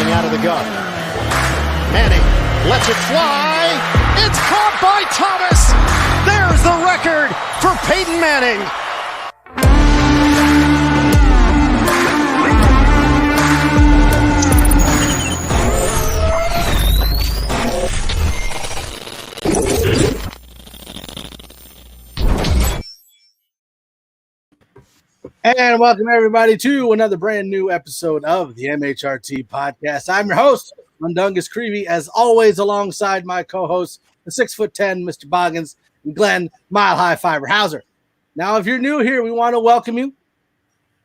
coming out of the gun. Manning lets it fly. It's caught by Thomas. There's the record for Peyton Manning. And welcome everybody to another brand new episode of the MHRT Podcast. I'm your host, Mundungus Creevy, as always, alongside my co-host, the 6'10", Mr. Boggins, and Glenn Mile High Fiber Hauser. Now, if you're new here, we want to welcome you.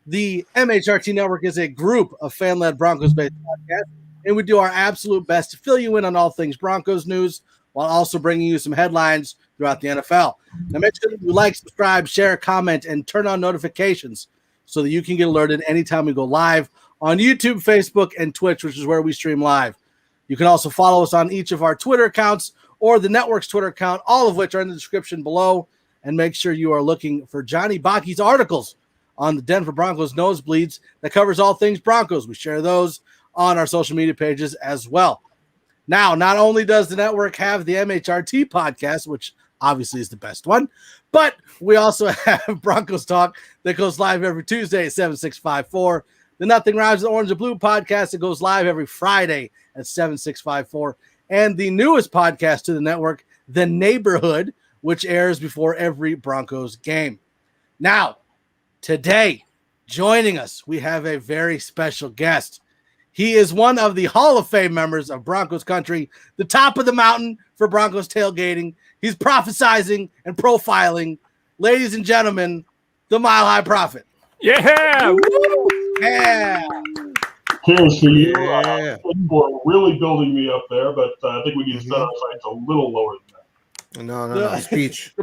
The MHRT Network is a group of fan-led Broncos-based podcasts, and we do our absolute best to fill you in on all things Broncos news, while also bringing you some headlines throughout the NFL. Now, make sure that you like, subscribe, share, comment, and turn on notifications so that you can get alerted anytime we go live on YouTube, Facebook, and Twitch, which is where we stream live. You can also follow us on each of our Twitter accounts or the network's Twitter account, all of which are in the description below. And make sure you are looking for Johnny Baki's articles on the Denver Broncos nosebleeds that covers all things Broncos. We share those on our social media pages as well. Now, not only does the network have the MHRT podcast, which obviously is the best one, but we also have Broncos Talk that goes live every Tuesday at 7654. The Nothing Rhymes with Orange and Blue podcast that goes live every Friday at 7654. And the newest podcast to the network, The Neigh-borhood, which airs before every Broncos game. Now, today, joining us, we have a very special guest. He is one of the Hall of Fame members of Broncos country, the top of the mountain for Broncos tailgating. He's prophesizing and profiling. Ladies and gentlemen, the Mile High Prophet. Yeah! Woo! Yeah! Cheers to you. People are really building me up there, but I think we need to set our sights a little lower than that. No. Speech.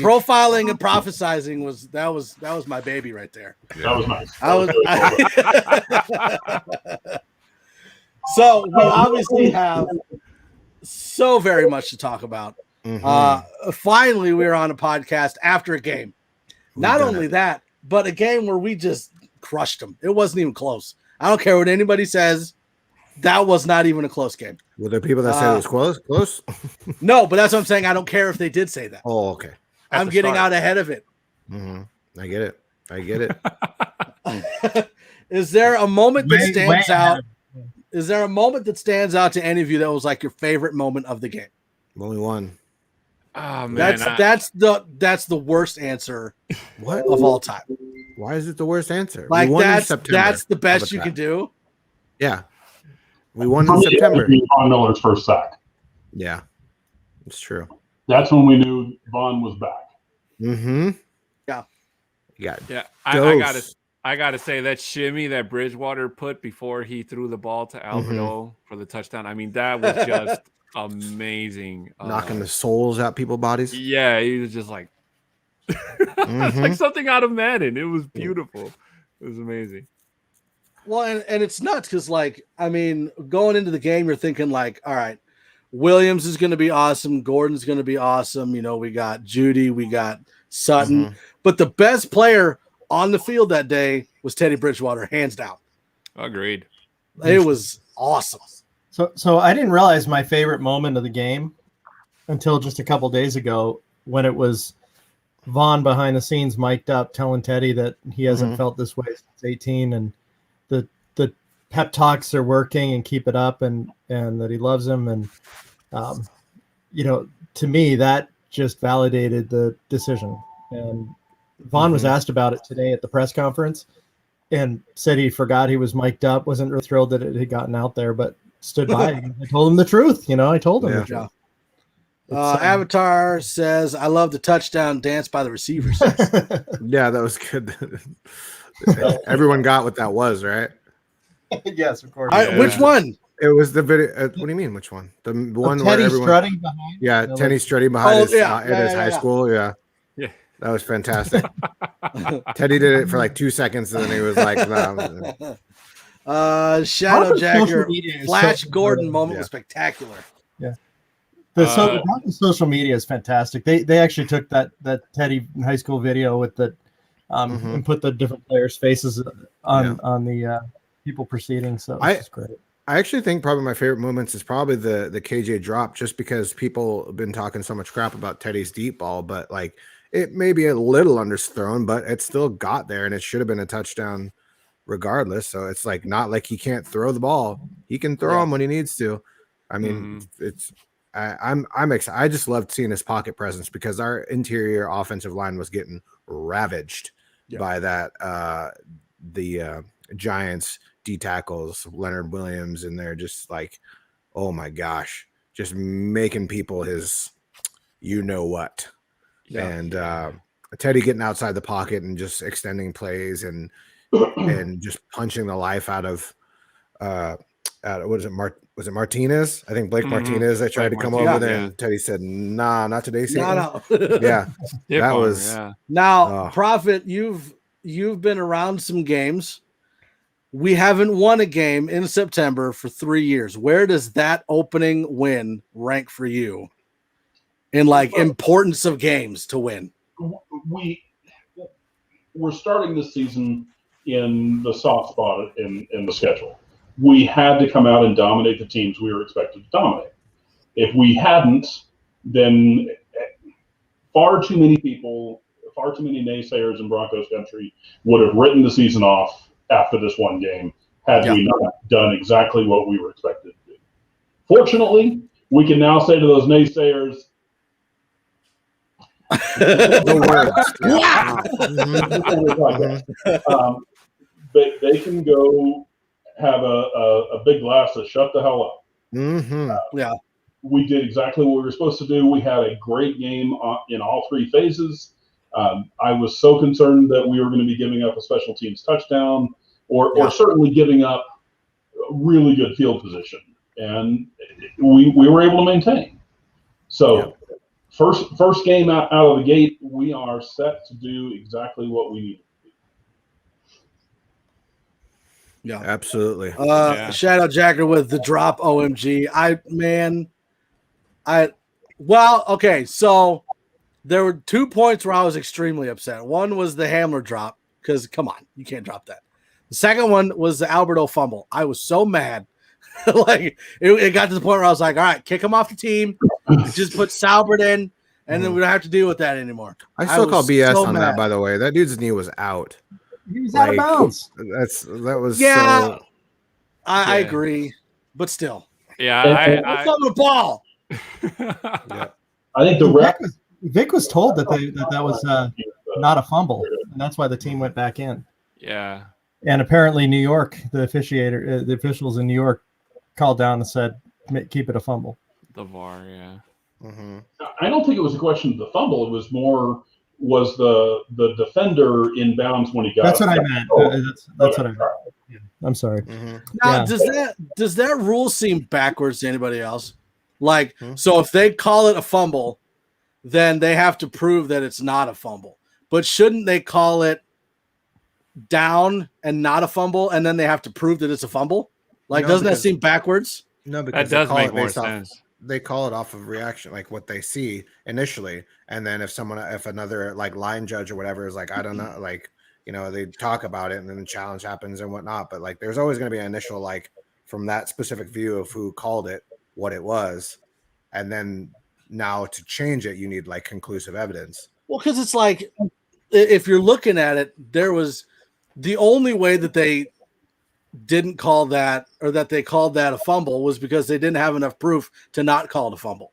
Profiling and prophesizing was my baby right there. That was nice. So we obviously have so very much to talk about. Finally, we were on a podcast after a game. Not only that, but a game where we just crushed them. It wasn't even close. I don't care what anybody says. That was not even a close game. Were there people that said it was close? No, but that's what I'm saying. I don't care if they did say that. Oh, okay. I'm getting out ahead of it. I get it. Is there a moment that stands out? Is there a moment that stands out to any of you that was like your favorite moment of the game? Only one. Oh man, that's the worst answer of all time. Why is it the worst answer? Like that's the best you can do. Yeah, we won in September. Von Miller's first sack. Yeah, it's true. That's when we knew Von was back. Yeah. I gotta say that shimmy that Bridgewater put before he threw the ball to Alberto for the touchdown. I mean, that was just amazing. Knocking the souls out people's bodies. Yeah, he was just like it's like something out of Madden. It was beautiful. It was amazing. Well, and it's nuts because, like, I mean, going into the game, you're thinking like, all right, Williams is going to be awesome. Gordon's going to be awesome. You know, we got Judy, we got Sutton, but the best player on the field that day was Teddy Bridgewater, hands down. Agreed. It was awesome. So I didn't realize my favorite moment of the game until just a couple days ago when it was Vaughn behind the scenes mic'd up telling Teddy that he hasn't felt this way since 18 and the pep talks are working and keep it up and that he loves him. And, to me, that just validated the decision. And Vaughn was asked about it today at the press conference and said he forgot he was mic'd up, wasn't really thrilled that it had gotten out there, but stood by. I told him the truth. I told him the truth. Avatar says, I love the touchdown dance by the receivers. Yeah, that was good. Everyone got what that was, right? Yes, of course. Which one? It was the video. What do you mean, which one? The one where everyone strutting behind? Yeah, Teddy strutting behind his high school. Yeah. That was fantastic. Teddy did it for like 2 seconds, and then he was like, no. Shadow Jagger, Flash Gordon moment was spectacular. Yeah. The social media is fantastic. They actually took that Teddy high school video with the and put the different players' faces on the people proceeding. So it's great. I actually think probably my favorite moments is probably the KJ drop, just because people have been talking so much crap about Teddy's deep ball, but like it may be a little underthrown, but it still got there and it should have been a touchdown regardless. So it's like not like he can't throw the ball. He can throw him when he needs to. I mean, I'm excited. I just loved seeing his pocket presence because our interior offensive line was getting ravaged by that the Giants D tackles, Leonard Williams, and they're just like, oh my gosh, just making people his you know what. And Teddy getting outside the pocket and just extending plays and just punching the life out of what is it? Was it Martinez? I think Blake Martinez. I tried to come over there, and Teddy said, "Nah, not today, Satan." No. Yeah, that was. Now, Prophet, you've been around some games. We haven't won a game in September for 3 years. Where does that opening win rank for you in like importance of games to win? We're starting this season in the soft spot in the schedule. We had to come out and dominate the teams we were expected to dominate. If we hadn't, then far too many naysayers in Broncos country would have written the season off after this one game had we not done exactly what we were expected to do. Fortunately, we can now say to those naysayers, they can go have a big glass to shut the hell up. We did exactly what we were supposed to do. We had a great game in all three phases. I was so concerned that we were going to be giving up a special teams touchdown or certainly giving up really good field position. And we were able to maintain. So first game out of the gate, we are set to do exactly what we need. Yeah, absolutely. Shout out Jacker with the drop. OMG. So there were 2 points where I was extremely upset. One was the Hamler drop, because come on, you can't drop that. The second one was the Alberto fumble. I was so mad. Like it got to the point where I was like, all right, kick him off the team. Just put Salbert in, and then we don't have to deal with that anymore. I still call BS on that, by the way. That dude's knee was out. He was out of bounds. That was I agree, but still. Yeah, I on the ball. I think the Vic was told that that was not a fumble, and that's why the team went back in. Yeah. And apparently New York, the officials in New York called down and said, keep it a fumble. The VAR, yeah. Mm-hmm. I don't think it was a question of the fumble. It was more, was the defender in bounds when he got That's what I meant. That's what I meant. Yeah. I'm sorry. Mm-hmm. Now, does that rule seem backwards to anybody else? Like, so if they call it a fumble, then they have to prove that it's not a fumble. But shouldn't they call it down and not a fumble, and then they have to prove that it's a fumble? Like, doesn't that seem backwards? No, because that does make more sense. They call it off of reaction, like what they see initially, and then if another like line judge or whatever is like, I don't know, like, you know, they talk about it, and then the challenge happens and whatnot. But like, there's always going to be an initial, like, from that specific view of who called it, what it was, and then now to change it, you need like conclusive evidence. Well, because it's like, if you're looking at it, there was the only way that they didn't call that, or that they called that a fumble, was because they didn't have enough proof to not call it a fumble.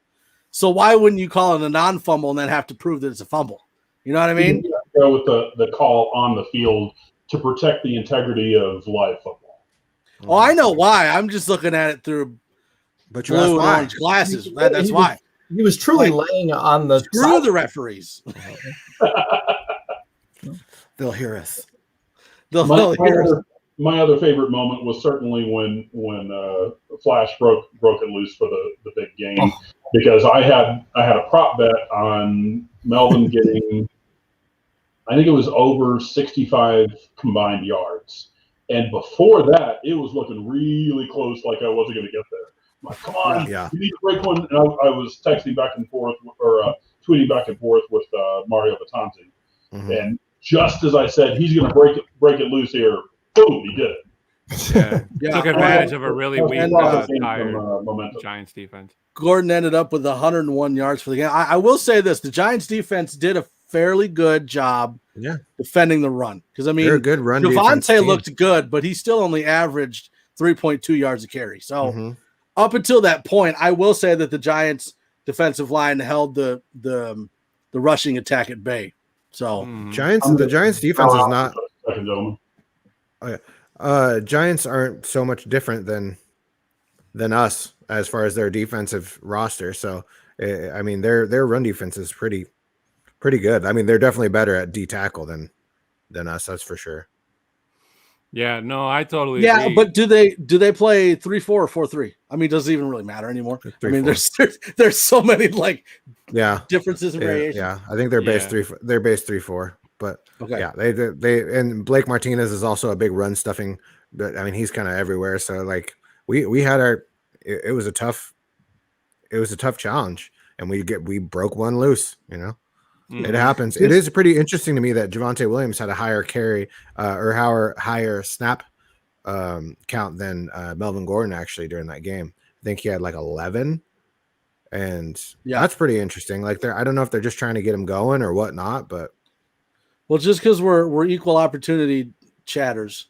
So why wouldn't you call it a non-fumble and then have to prove that it's a fumble? You know what I mean? Go with the call on the field to protect the integrity of live football. Oh, I know why. I'm just looking at it through blue and orange glasses. That's why. He was truly laying on the screw the referees. They'll hear us. My other favorite moment was certainly when Flash broke it loose for the big game, because I had a prop bet on Melvin getting, I think it was over 65 combined yards, and before that it was looking really close, like I wasn't going to get there. I'm like, come on, you need to break one. And I was texting back and forth, or tweeting back and forth with Mario Batanzi, and just as I said he's going to break it loose here, boom, he did it. Took advantage of a really weak, tired Giants defense. Gordon ended up with 101 yards for the game. I will say this: the Giants defense did a fairly good job defending the run. Because, I mean, they're a good run Devontae looked good, but he still only averaged 3.2 yards a carry. So up until that point, I will say that the Giants defensive line held the rushing attack at bay. So the Giants defense is not. Giants aren't so much different than us as far as their defensive roster. So I mean, their run defense is pretty good. I mean, they're definitely better at D tackle than us. That's for sure. Yeah, no, I totally agree. But do they play 3-4 or 4-3? I mean, does it even really matter anymore? 3-4. I mean, there's so many differences and variations. Yeah, I think they're based 3. They're based 3-4. But they and Blake Martinez is also a big run stuffing. But I mean, he's kind of everywhere. So like we had it was a tough challenge, and we broke one loose. You know. It happens. It is pretty interesting to me that Javonte Williams had a higher carry or higher snap count than Melvin Gordon actually during that game. I think he had like 11, and that's pretty interesting. Like I don't know if they're just trying to get him going or whatnot, but just because we're equal opportunity chatters.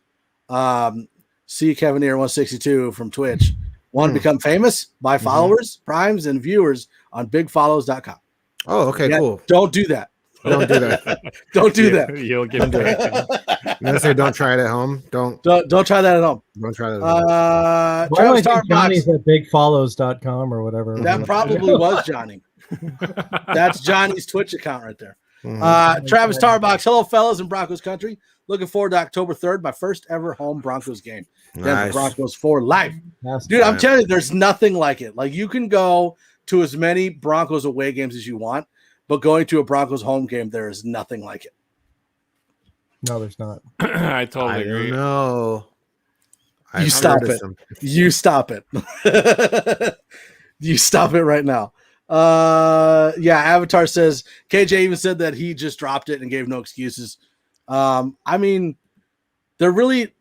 See Kevin here 162 from Twitch. Want to become famous? Buy followers, primes, and viewers on bigfollows.com. Oh, okay, cool. Don't do that. Don't do that. Don't do that. You'll get directions. I'm gonna say don't try it at home. Don't try that at home. Don't try that at home. Travis Starbucks. Johnny's at bigfollows.com or whatever. That probably was Johnny. That's Johnny's Twitch account right there. Travis Starbucks. Hello, fellas in Broncos country. Looking forward to October 3rd, my first ever home Broncos game. Denver Broncos for life. Dude, I'm telling you, there's nothing like it. Like, you can go to as many Broncos away games as you want, but going to a Broncos home game, there is nothing like it. No, there's not. I totally agree. No. You stop it. You stop it. You stop it right now. Avatar says KJ even said that he just dropped it and gave no excuses. I mean, they're really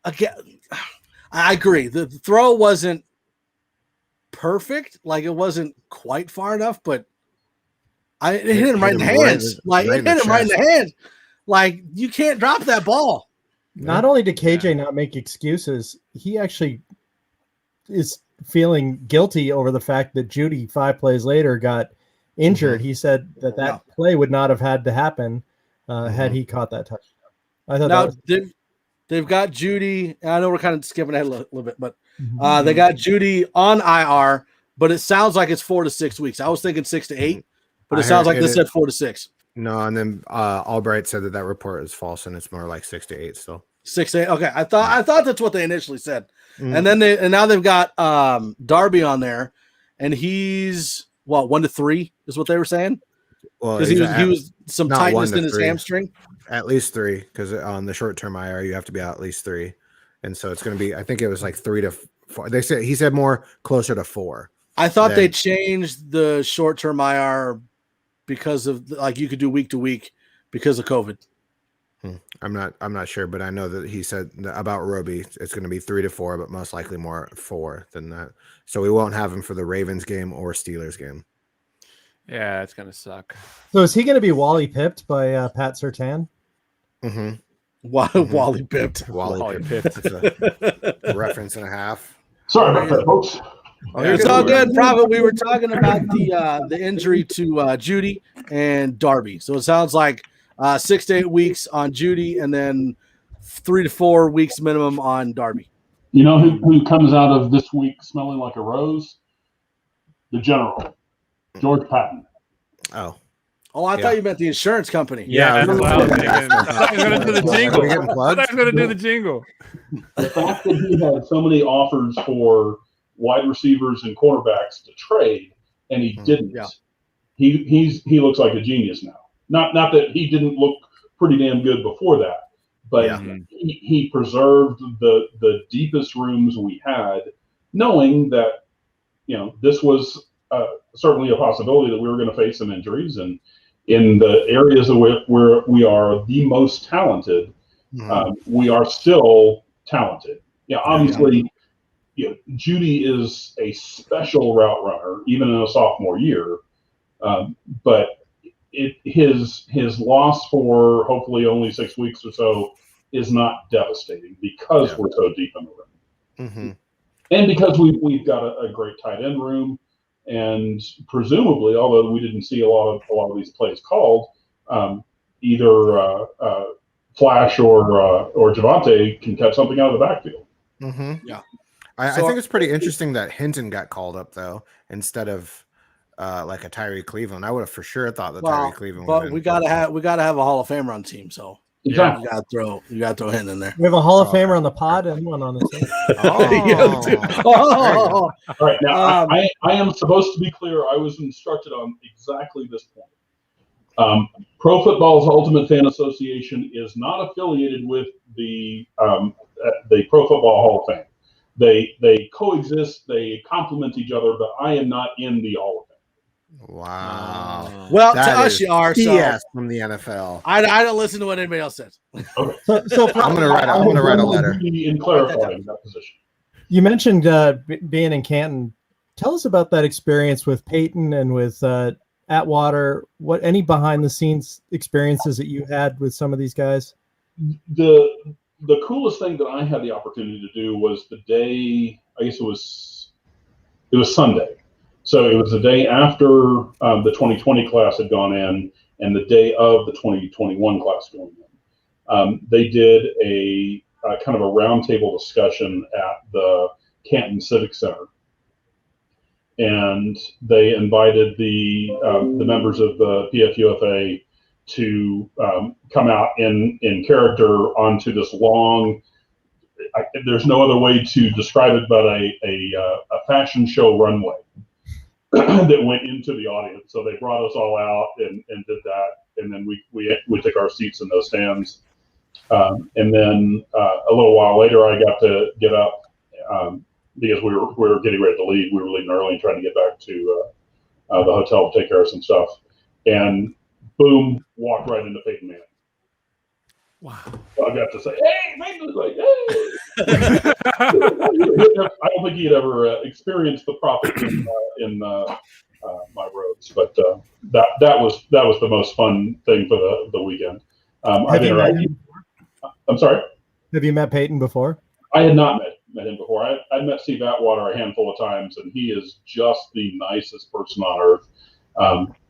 again. I agree. The throw wasn't perfect. Like, it wasn't quite far enough, but it hit him right in the hands. Like, it hit him right in the hands. Like, you can't drop that ball. Not only did KJ not make excuses, he actually is feeling guilty over the fact that Judy 5 plays later got injured. He said that play would not have had to happen had he caught that touchdown. I thought they've got Judy. I know we're kind of skipping ahead a little bit, but they got Judy on IR, but it sounds like it's 4 to 6 weeks. I was thinking 6 to 8, but it sounds like they said 4 to 6. No, and then Albright said that report is false, and it's more like 6 to 8 still. 6 to 8. Okay, I thought that's what they initially said, and then now they've got Darby on there, and he's 1 to 3 is what they were saying. Well, because he was some tightness in his hamstring. At least 3, because on the short-term IR you have to be out at least 3, and so it's going to be. I think it was like 3 to 4. He said more closer to 4. I thought they changed the short-term IR because of, like, you could do week to week because of COVID. I'm not sure, but I know that he said about Roby it's going to be 3 to 4, but most likely more 4 than that. So we won't have him for the Ravens game or Steelers game. Yeah, it's going to suck. So is he going to be Wally pipped by Pat Surtain? Wally pipped. Wally pipped. That's a reference and a half. Sorry about that, folks. It's all good, Prophet. We were talking about the injury to Judy and Darby. So it sounds like 6 to 8 weeks on Judy, and then 3 to 4 weeks minimum on Darby. You know who comes out of this week smelling like a rose? The General, George Patton. Oh, I thought you meant the insurance company. Yeah, that's what I was thinking. I thought he was going to do the jingle. The fact that he had so many offers for wide receivers and quarterbacks to trade, and he didn't. Yeah. He looks like a genius now. Not that he didn't look pretty damn good before that, but he preserved the deepest rooms we had, knowing that this was certainly a possibility that we were going to face some injuries, and in the areas where we are the most talented, We are still talented. Yeah, obviously, Judy is a special route runner, even in a sophomore year. But his loss for hopefully only 6 weeks or so is not devastating because we're so deep in the room, and because we've got a great tight end room, and presumably, although we didn't see a lot of these plays called, either Flash or Javonte can catch something out of the backfield. Yeah, I think it's pretty interesting that Hinton got called up though instead of like a Tyree Cleveland. I would have for sure thought that Tyree Cleveland. But we gotta have a Hall of Famer on the team, so exactly. you gotta throw Hinton in there. We have a Hall of Famer on the pod and one on the team. All right, now I am supposed to be clear. I was instructed on exactly this point. Pro Football's Ultimate Fan Association is not affiliated with the Pro Football Hall of Fame. They coexist, they complement each other, but I am not in the Hall of Fame. Wow. Well, to us you are. BS from the NFL. I don't listen to what anybody else says. Okay. So I'm gonna write a letter in clarifying that position. You mentioned being in Canton. Tell us about that experience with Peyton and with Atwater. What any behind the scenes experiences that you had with some of these guys? The coolest thing that I had the opportunity to do was the day, I guess it was Sunday. So it was the day after the 2020 class had gone in and the day of the 2021 class going in. They did a kind of a roundtable discussion at the Canton Civic Center. And they invited the members of the PFUFA to come out in character onto this long. There's no other way to describe it but a fashion show runway that went into the audience. So they brought us all out and did that, and then we took our seats in those stands. And then a little while later, I got to get up because we were getting ready to leave. We were leaving early and trying to get back to the hotel to take care of some stuff. And boom, walked right into Peyton Manning. Wow. So I got to say, hey, Peyton was like, hey. I don't think he had ever experienced the prophet in my robes, but that was the most fun thing for the weekend. I'm sorry? Have you met Peyton before? I had not met him before. I met Steve Atwater a handful of times, and he is just the nicest person on earth.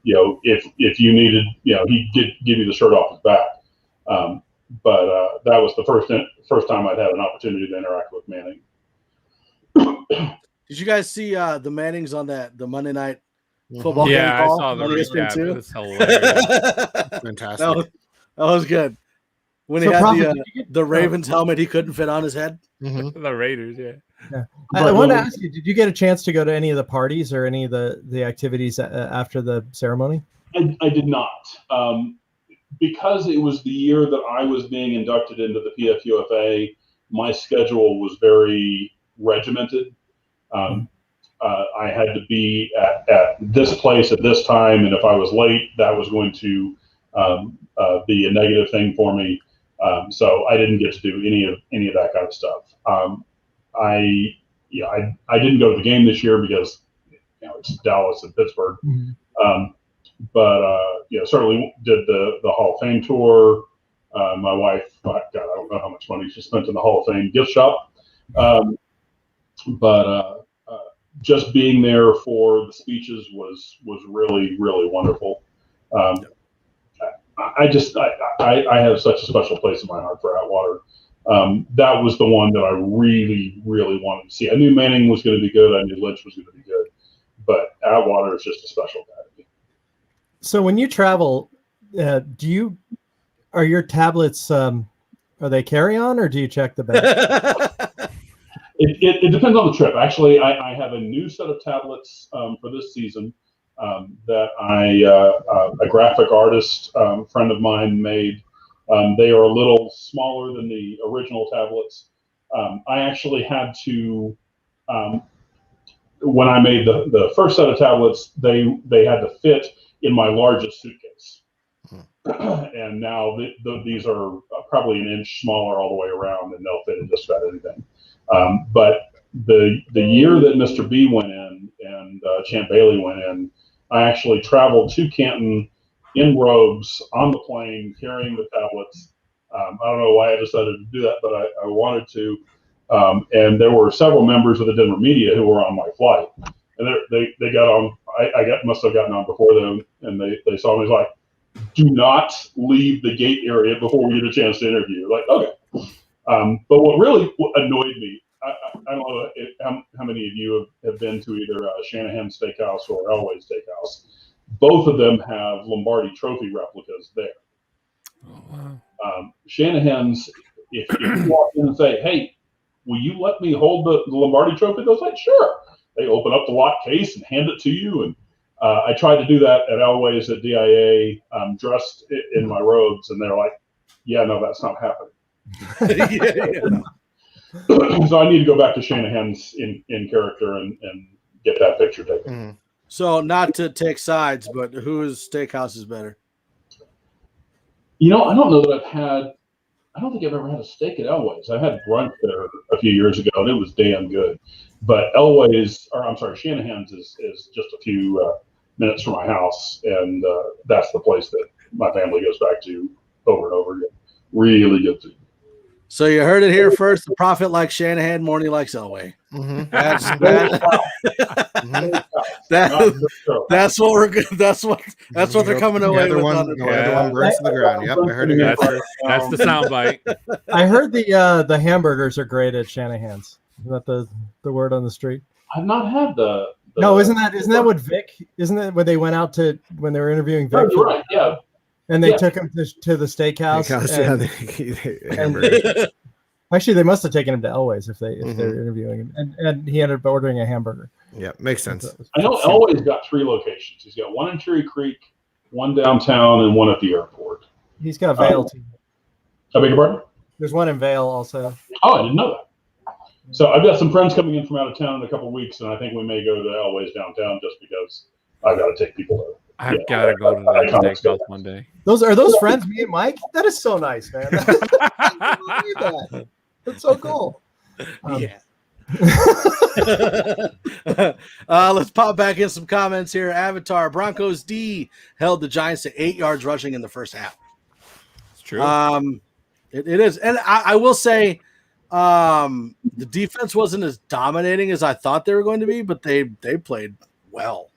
If you needed, he'd give you the shirt off his back. But that was the first time I'd had an opportunity to interact with Manning. Did you guys see the Mannings on the Monday night football game? Yeah, I saw the recap. It was hilarious. Fantastic. That was good. When he had the Ravens helmet, he couldn't fit on his head. The Raiders, yeah. I want to ask you: did you get a chance to go to any of the parties or any of the activities after the ceremony? I did not, because it was the year that I was being inducted into the PFUFA. My schedule was very regimented. I had to be at this place at this time, and if I was late, that was going to be a negative thing for me. So I didn't get to do any of that kind of stuff. I didn't go to the game this year because it's Dallas and Pittsburgh. But certainly did the Hall of Fame tour. My wife, God, I don't know how much money she spent in the Hall of Fame gift shop. But just being there for the speeches was really, really wonderful. I have such a special place in my heart for Atwater. That was the one that I really, really wanted to see. I knew Manning was going to be good. I knew Lynch was going to be good. But Atwater is just a special guy to me. So when you travel, are your tablets, are they carry-on or do you check the bag? It depends on the trip. Actually, I have a new set of tablets for this season that a graphic artist friend of mine made. They are a little smaller than the original tablets. I actually had to, when I made the first set of tablets, they had to fit in my largest suitcase. And now these are probably an inch smaller all the way around, and they'll fit in just about anything. But the year that Mr. B went in and Champ Bailey went in, I actually traveled to Canton in robes on the plane carrying the tablets. I don't know why I decided to do that, but I wanted to. And there were several members of the Denver media who were on my flight, and they got on. Must have gotten on before them, and they saw me. It was like, do not leave the gate area before we get a chance to interview. Like, okay. But what really annoyed me, I don't know how many of you have been to either Shanahan Steakhouse or Elway Steakhouse. Both of them have Lombardi Trophy replicas there. Oh, wow. Shanahan's, if you walk in and say, hey, will you let me hold the Lombardi Trophy? They'll say, sure. They open up the lock case and hand it to you. And I tried to do that at Elway's at DIA, dressed in my robes, and they're like, yeah, no, that's not happening. So I need to go back to Shanahan's in character and get that picture taken. Mm-hmm. So not to take sides, but whose steakhouse is better? I don't know that I don't think I've ever had a steak at Elway's. I had brunch there a few years ago, and it was damn good. But Shanahan's is just a few minutes from my house, and that's the place that my family goes back to over and over again. Really good food. So you heard it here first. The prophet likes Shanahan, Morney likes Elway. Mm-hmm. That's what we're good. That's what they're coming away with. The one burns to the ground. Yep, I heard it. That's the soundbite. I heard the hamburgers are great at Shanahan's. Is that the word on the street? I've not had the No, isn't that what Vic? Isn't that when they went out to when they were interviewing Vic? Oh, right. Yeah. And they took him to the steakhouse. Actually, they must have taken him to Elway's if they're interviewing him, and he ended up ordering a hamburger. Yeah, makes sense. I know Elway's got 3 locations. He's got one in Cherry Creek, one downtown, and one at the airport. He's got Vail too. I beg your pardon? There's one in Vail also. Oh, I didn't know that. So I've got some friends coming in from out of town in a couple of weeks, and I think we may go to Elway's downtown just because I've got to take people there. I've got to go to that steakhouse one day. Are those friends, me and Mike? That is so nice, man. That's so cool. Yeah. Let's pop back in some comments here. Avatar Broncos D held the Giants to 8 yards rushing in the first half. It's true. It is, and I will say, the defense wasn't as dominating as I thought they were going to be, but they played well.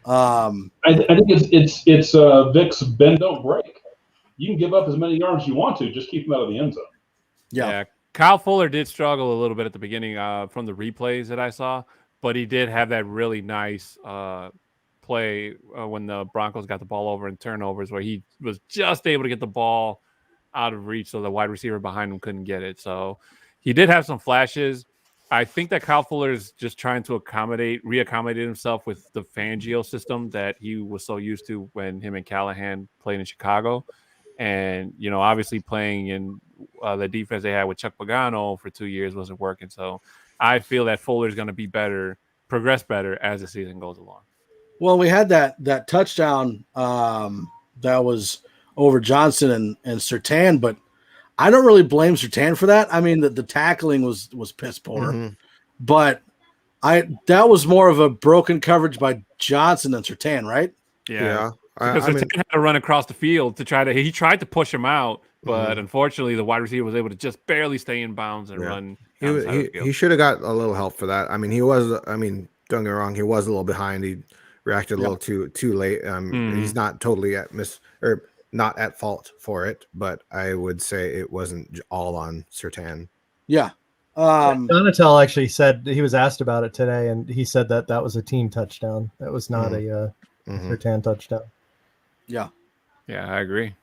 I think it's Vic's bend don't break. You can give up as many yards as you want to, just keep them out of the end zone. Yeah. Kyle Fuller did struggle a little bit at the beginning from the replays that I saw, but he did have that really nice play when the Broncos got the ball over in turnovers where he was just able to get the ball out of reach so the wide receiver behind him couldn't get it. So he did have some flashes. I think that Kyle Fuller is just trying to reaccommodate himself with the Fangio system that he was so used to when him and Callahan played in Chicago. And, obviously playing in the defense they had with Chuck Pagano for 2 years wasn't working. So I feel that Fuller is going to be progress better as the season goes along. Well, we had that touchdown that was over Johnson and Surtain, but I don't really blame Surtain for that. I mean, the tackling was piss poor, but that was more of a broken coverage by Johnson than Surtain, right? Yeah. Because Surtain had to run across the field he tried to push him out, but unfortunately the wide receiver was able to just barely stay in bounds and run. He should have got a little help for that. I mean, don't get me wrong, he was a little behind. He reacted a little too late. He's not totally not at fault for it, but I would say it wasn't all on Surtain. Yeah. Donatel actually said he was asked about it today, and he said that was a team touchdown. That was not a Surtain touchdown. Yeah. Yeah, I agree.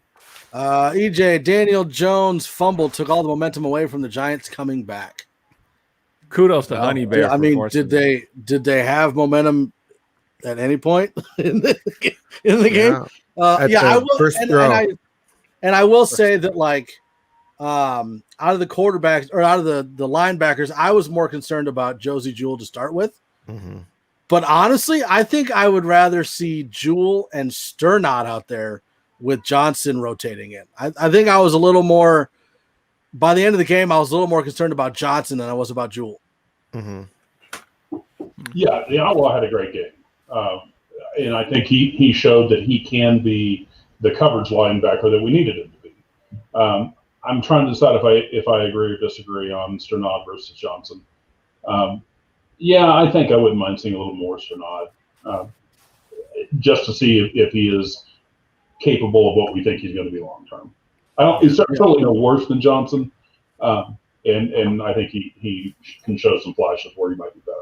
EJ, Daniel Jones fumble took all the momentum away from the Giants coming back. Kudos to Honey Bear. I mean, did they have momentum at any point in the game? I will. And I will say that, like, out of the quarterbacks or out of the linebackers, I was more concerned about Josie Jewell to start with. But honestly, I think I would rather see Jewell and Sternot out there with Johnson rotating in. I think I was a little more, by the end of the game, I was a little more concerned about Johnson than I was about Jewell. Mm-hmm. Yeah, the Outlaw had a great game. And I think he showed that he can be the coverage linebacker that we needed him to be. I'm trying to decide if I agree or disagree on Strnad versus Johnson. Yeah, I think I wouldn't mind seeing a little more Strnad, just to see if he is capable of what we think he's going to be long term. He's certainly no worse than Johnson, and I think he can show some flashes where he might be better.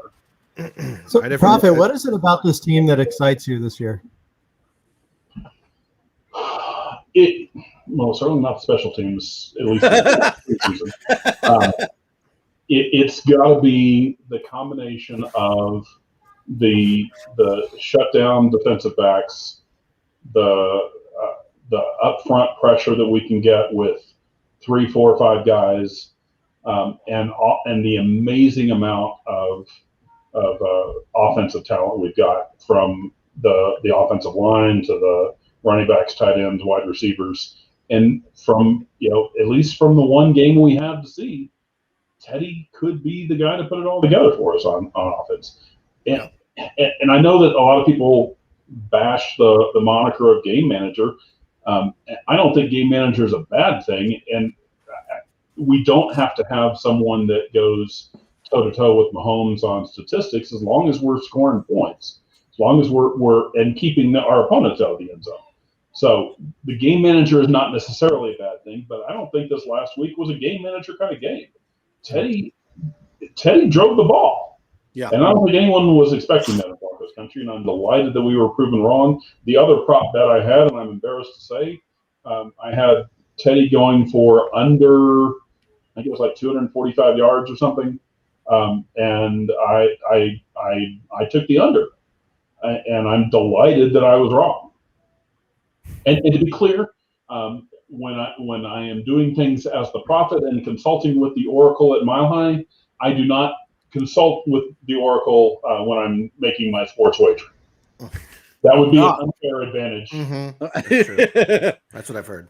So, Prophet, what is it about this team that excites you this year? Well, certainly not the special teams, at least in the season. It's got to be the combination of the shutdown defensive backs, the upfront pressure that we can get with 3, 4, 5 guys, and the amazing amount of offensive talent we've got, from the offensive line to the running backs, tight ends, wide receivers, and from at least from the one game we have to see, Teddy could be the guy to put it all together for us on offense. And I know that a lot of people bash the moniker of game manager. I don't think game manager is a bad thing, and we don't have to have someone that goes toe-to-toe with Mahomes on statistics, as long as we're scoring points, as long as we're and keeping our opponents out of the end zone. So the game manager is not necessarily a bad thing, but I don't think this last week was a game manager kind of game. Teddy drove the ball. Yeah. And I don't think anyone was expecting that in Broncos country, and I'm delighted that we were proven wrong. The other prop bet I had, and I'm embarrassed to say, I had Teddy going for under, I think it was like 245 yards or something. And I took the under, and I'm delighted that I was wrong. And to be clear, when I am doing things as the prophet and consulting with the Oracle at Mile High, I do not consult with the Oracle when I'm making my sports wager. That would be an unfair advantage. Mm-hmm. That's true. That's what I've heard.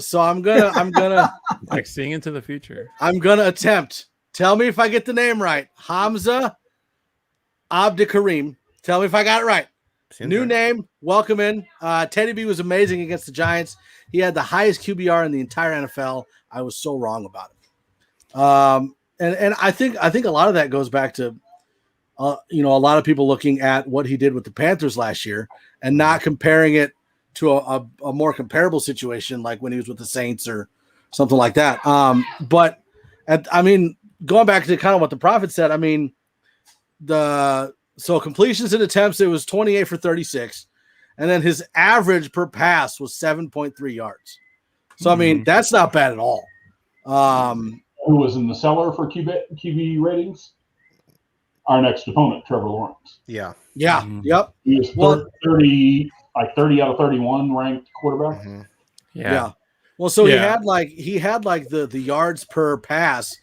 So I'm gonna like seeing into the future. I'm gonna attempt. Tell me if I get the name right. Hamza Abdikarim. Tell me if I got it right. New name. Welcome in. Teddy B was amazing against the Giants. He had the highest QBR in the entire NFL. I was so wrong about it. And I think a lot of that goes back to a lot of people looking at what he did with the Panthers last year and not comparing it to a more comparable situation like when he was with the Saints or something like that. Going back to kind of what the prophet said, so completions and attempts, it was 28 for 36. And then his average per pass was 7.3 yards. So, that's not bad at all. Who was in the cellar for QB ratings? Our next opponent, Trevor Lawrence. Yeah. Mm-hmm. Yep. He was 30 out of 31 ranked quarterback. Mm-hmm. Yeah. Well, so he had the yards per pass.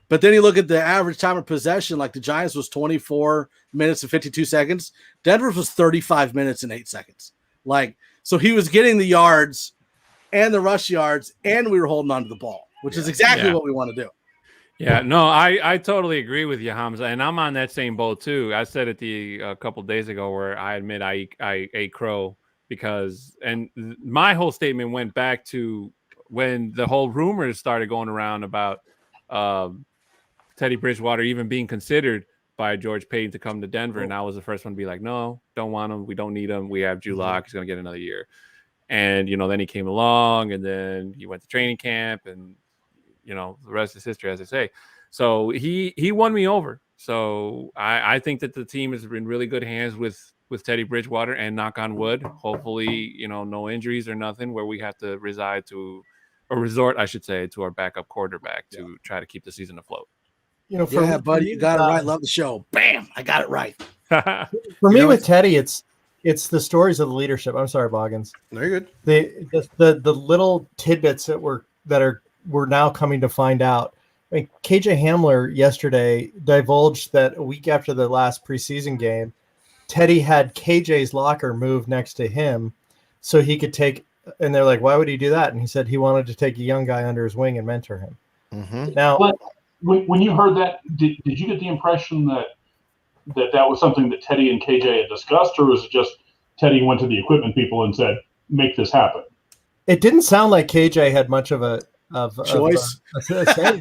But then you look at the average time of possession, like the Giants was 24 minutes and 52 seconds. Denver's was 35 minutes and 8 seconds. So he was getting the yards and the rush yards, and we were holding on to the ball, which is exactly what we want to do. Yeah, no, I totally agree with you, Hamza, and I'm on that same boat too. I said it a couple of days ago where I admit I ate crow and my whole statement went back to when the whole rumors started going around about Teddy Bridgewater even being considered by George Payton to come to Denver. And I was the first one to be like, no, don't want him. We don't need him. We have Drew Lock. He's going to get another year. And, then he came along, and then he went to training camp, and, the rest is history, as they say. So he won me over. So I think that the team is in really good hands with Teddy Bridgewater, and knock on wood, hopefully, no injuries or nothing where we have to resort, I should say, to our backup quarterback to try to keep the season afloat. Buddy, you got it right. Love the show. Bam, I got it right. For me, with Teddy, it's the stories of the leadership. I'm sorry, Boggins. Very good. The little tidbits that we're now coming to find out. KJ Hamler yesterday divulged that a week after the last preseason game, Teddy had KJ's locker moved next to him so he could take And they're like, why would he do that? And he said he wanted to take a young guy under his wing and mentor him. Now, but when you heard that, did you get the impression that was something that Teddy and KJ had discussed, or was it just Teddy went to the equipment people and said, make this happen? It didn't sound like KJ had much of a choice. I think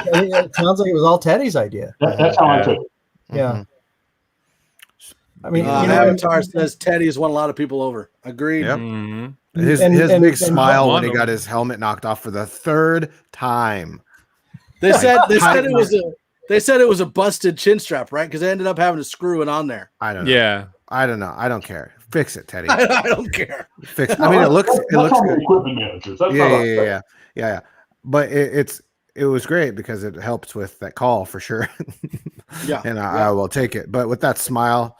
it sounds like it was all Teddy's idea. That's how I took it. Yeah. I mean, Avatar says Teddy has won a lot of people over. Agreed. Yep. His big smile when he got his helmet knocked off for the third time. They said it was a busted chin strap, right? Because they ended up having to screw it on there. I don't know. Yeah. I don't know. I don't care. Fix it, Teddy. I don't care. Fix it. I mean, it looks good. Equipment managers. That's Yeah. But it was great because it helps with that call for sure. And I will take it. But with that smile,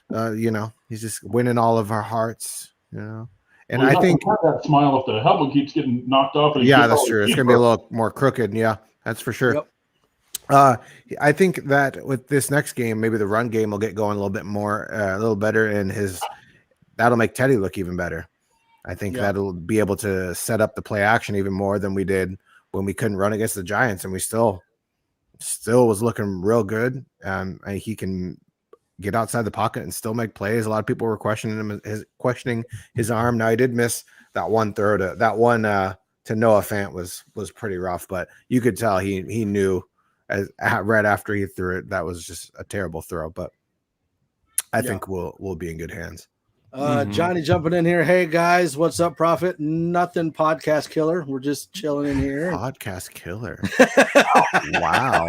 he's just winning all of our hearts, And I think that smile if the helmet keeps getting knocked off. And that's true. It's going to be a little more crooked. Yeah, that's for sure. Yep. I think that with this next game, maybe the run game will get going a little bit more, a little better, and that'll make Teddy look even better. I think that'll be able to set up the play action even more than we did when we couldn't run against the Giants, and we still was looking real good. And he can get outside the pocket and still make plays. A lot of people were questioning his arm. Now he did miss that one throw to Noah Fant was pretty rough, but you could tell he knew right after he threw it that was just a terrible throw. But I think we'll be in good hands. Johnny jumping in here. Hey guys, what's up, Prophet? Nothing, podcast killer. We're just chilling in here. Podcast killer. Wow.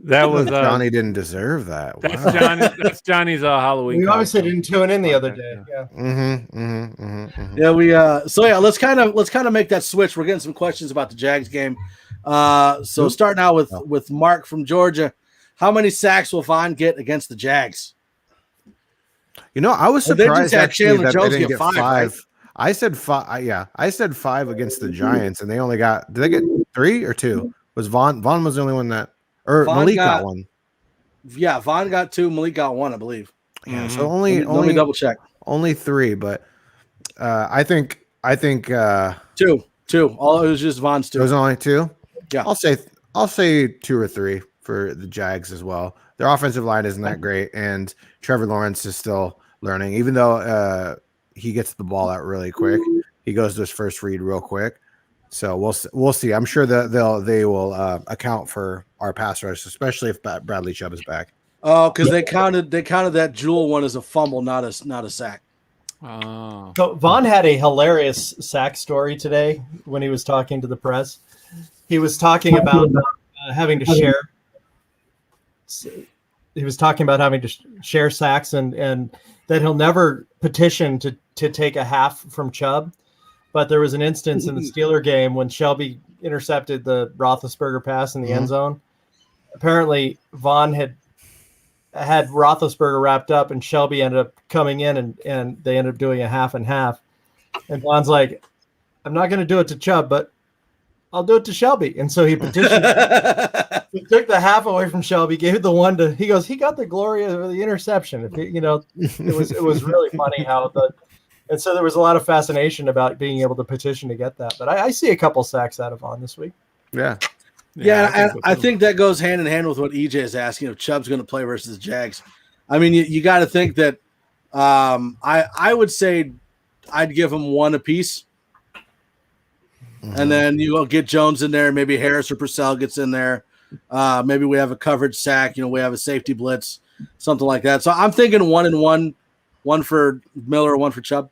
That was Johnny didn't deserve that. That's wow. Johnny. That's Johnny's Halloween. We obviously didn't tune in the other day. Yeah. Let's kind of make that switch. We're getting some questions about the Jags game. So starting out with Mark from Georgia, how many sacks will Vaughn get against the Jags? I was surprised actually that they didn't get 5. Right? I said 5. I said 5 against the Giants, and they only got. Did they get 3 or 2? Was Vaughn was the only one that, or Vaughn Malik got 1? Yeah, Vaughn got 2. Malik got 1, I believe. Yeah, so only let me double check. Only 3, but I think 2. All it was just Vaughn's 2. It was only 2. Yeah, I'll say 2 or 3 for the Jags as well. Their offensive line isn't that great, and Trevor Lawrence is still learning. Even though he gets the ball out really quick, he goes to his first read real quick. So we'll see. I'm sure that they will account for our pass rush, especially if Bradley Chubb is back. Oh, because they counted that Jewel one as a fumble, not a sack. Oh. So Vaughn had a hilarious sack story today when he was talking to the press. He was talking about having to share. He was talking about having to share sacks and that he'll never petition to take a half from Chubb. But there was an instance in the Steeler game when Shelby intercepted the Roethlisberger pass in the end zone. Apparently, Vaughn had Roethlisberger wrapped up, and Shelby ended up coming in, and they ended up doing a half and half. And Vaughn's like, I'm not going to do it to Chubb, but I'll do it to Shelby. And so he petitioned. He took the half away from Shelby, gave the one to. He goes, he got the glory of the interception. It was really funny how and so there was a lot of fascination about being able to petition to get that. But I see a couple sacks out of Vaughn this week. Yeah. I think that goes hand in hand with what EJ is asking if Chubb's going to play versus the Jags. I mean, you got to think that I would say I'd give him 1 apiece. And then you will get Jones in there. Maybe Harris or Purcell gets in there. Maybe we have a coverage sack. We have a safety blitz, something like that. So I'm thinking 1 and 1, 1 for Miller, 1 for Chubb.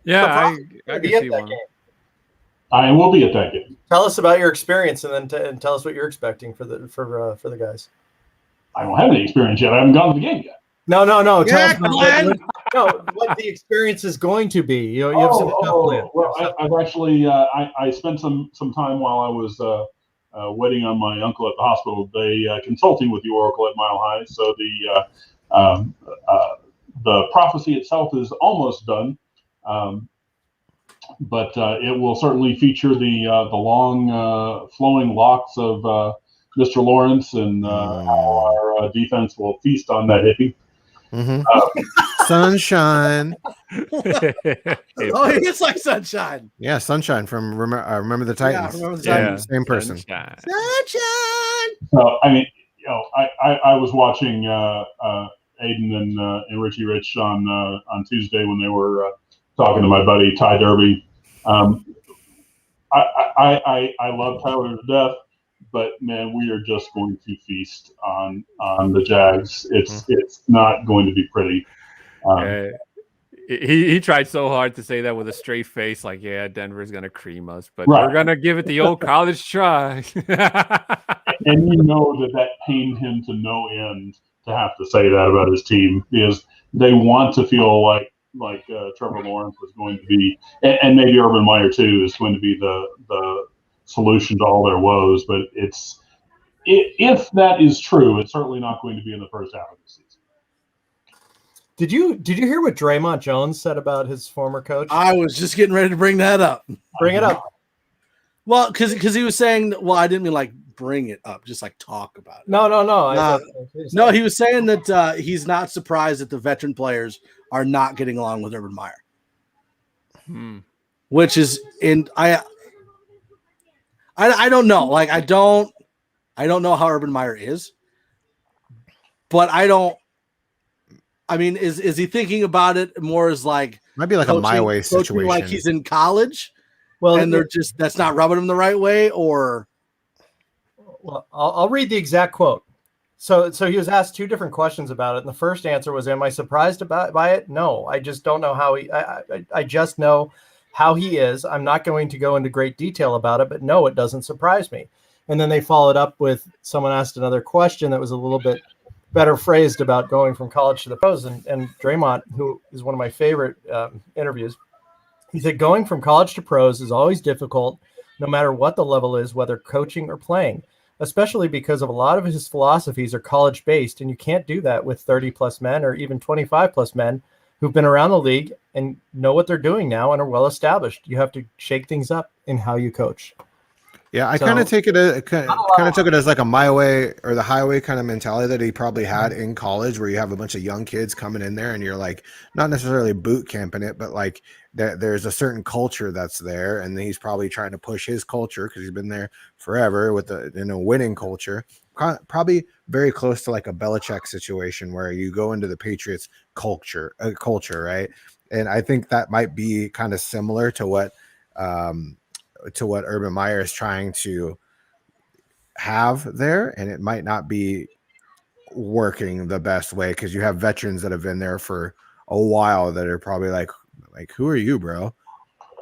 Yeah, I can see one. I will be at that game. Tell us about your experience, and then tell us what you're expecting for the guys. I don't have any experience yet. I haven't gone to the game yet. No. Tell us about what the experience is going to be. You have some plan. Well, I've actually I spent some time while I was waiting on my uncle at the hospital. They consulting with the Oracle at Mile High. So the prophecy itself is almost done. But it will certainly feature the long flowing locks of Mr. Lawrence and how our defense will feast on that hippie. Sunshine. Oh, he is like Sunshine. Yeah, Sunshine from Remember the Titans. Yeah, Remember the Titans. Same person. Sunshine. I mean, I was watching Aiden and Richie Rich on Tuesday when they were talking to my buddy Ty Derby. I love Tyler to death, but man, we are just going to feast on the Jags. It's not going to be pretty. He tried so hard to say that with a straight face, like, yeah, Denver's going to cream us, but we're going to give it the old college try. And you know that pained him to no end to have to say that about his team, because they want to feel like Trevor Lawrence was going to be, and maybe Urban Meyer too, is going to be the solution to all their woes. But if that is true, it's certainly not going to be in the first half of the season. Did you hear what Draymond Jones said about his former coach? I was just getting ready to bring that up. Bring it up. Well, because he was saying, well, I didn't mean like bring it up, just like talk about it. No. No, he was saying that he's not surprised that the veteran players are not getting along with Urban Meyer. Which is I don't know. Like I don't know how Urban Meyer is, but I mean, is he thinking about it more as like might be like a my way situation, like he's in college? Well, and that's not rubbing him the right way, or well, I'll read the exact quote. So he was asked two different questions about it, and the first answer was, "Am I surprised by it? No, I just don't know how he. I just know how he is. I'm not going to go into great detail about it, but no, it doesn't surprise me." And then they followed up with someone asked another question that was a little bit better phrased about going from college to the pros, and Draymond, who is one of my favorite interviews, he said, "Going from college to pros is always difficult, no matter what the level is, whether coaching or playing, especially because of a lot of his philosophies are college-based, and you can't do that with 30-plus men or even 25-plus men who've been around the league and know what they're doing now and are well-established. You have to shake things up in how you coach." Yeah, I kind of took it as like a my way or the highway kind of mentality that he probably had in college, where you have a bunch of young kids coming in there and you're like not necessarily boot camping it, but like there's a certain culture that's there, and he's probably trying to push his culture because he's been there forever with a winning culture. Probably very close to like a Belichick situation where you go into the Patriots culture, right? And I think that might be kind of similar to what Urban Meyer is trying to have there, and it might not be working the best way because you have veterans that have been there for a while that are probably like who are you, bro?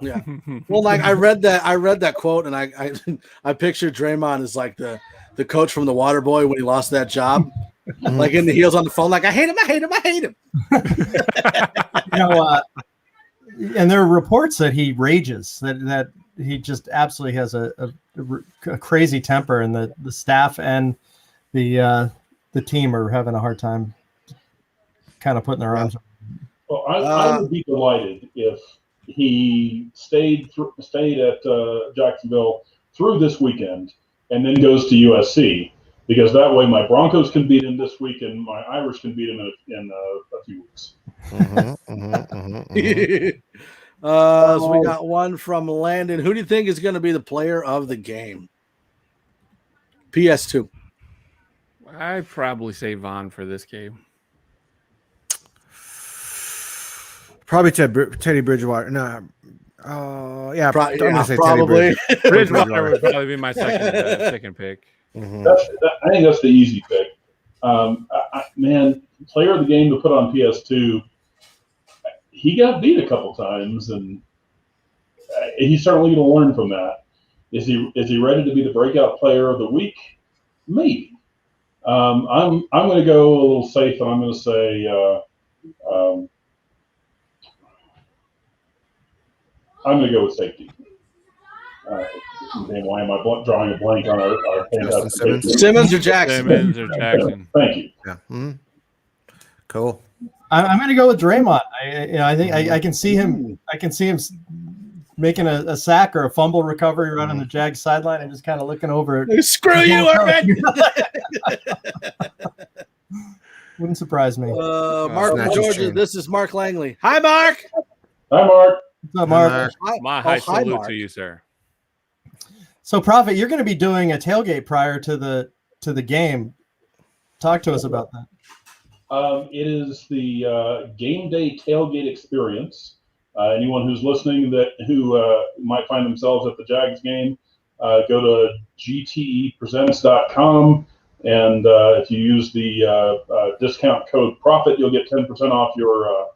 Yeah. Well, like I read that quote, and I pictured Draymond as like the coach from The Waterboy when he lost that job, like in the heels on the phone, like I hate him. And there are reports that he rages, that he just absolutely has a crazy temper, and the staff and the team are having a hard time kind of putting their arms around. Well, I would be delighted if he stayed at Jacksonville through this weekend and then goes to USC, because that way my Broncos can beat him this week and my Irish can beat him in a few weeks. So we got one from Landon. Who do you think is going to be the player of the game? PS2. I'd probably say Vaughn for this game. Probably Teddy Bridgewater. No. Oh, yeah. I'm going to say probably. Teddy Bridgewater would probably be my second pick. Mm-hmm. I think that's the easy pick. Man, player of the game to put on PS2. He got beat a couple times, and he's certainly going to learn from that. Is he ready to be the breakout player of the week? Maybe. I'm going to go a little safe, and I'm going to say I'm going to go with safety. Why am I drawing a blank on our Simmons or Jackson? Simmons or Jackson. Thank you. Yeah. Mm-hmm. Cool. I'm going to go with Draymond. I think I can see him. I can see him making a sack or a fumble recovery right on the Jags sideline and just kind of looking over it. Screw you, Urban. Wouldn't surprise me. Mark from Georgia. This is Mark Langley. Hi, Mark. Hi, Mark. What's up, Mark? My high salute to you, sir. So, Prophet, you're going to be doing a tailgate prior to the game. Talk to us about that. It is the game day tailgate experience. Anyone who's listening who might find themselves at the Jags game, go to gtepresents.com, and if you use the discount code PROPHET, you'll get 10% off your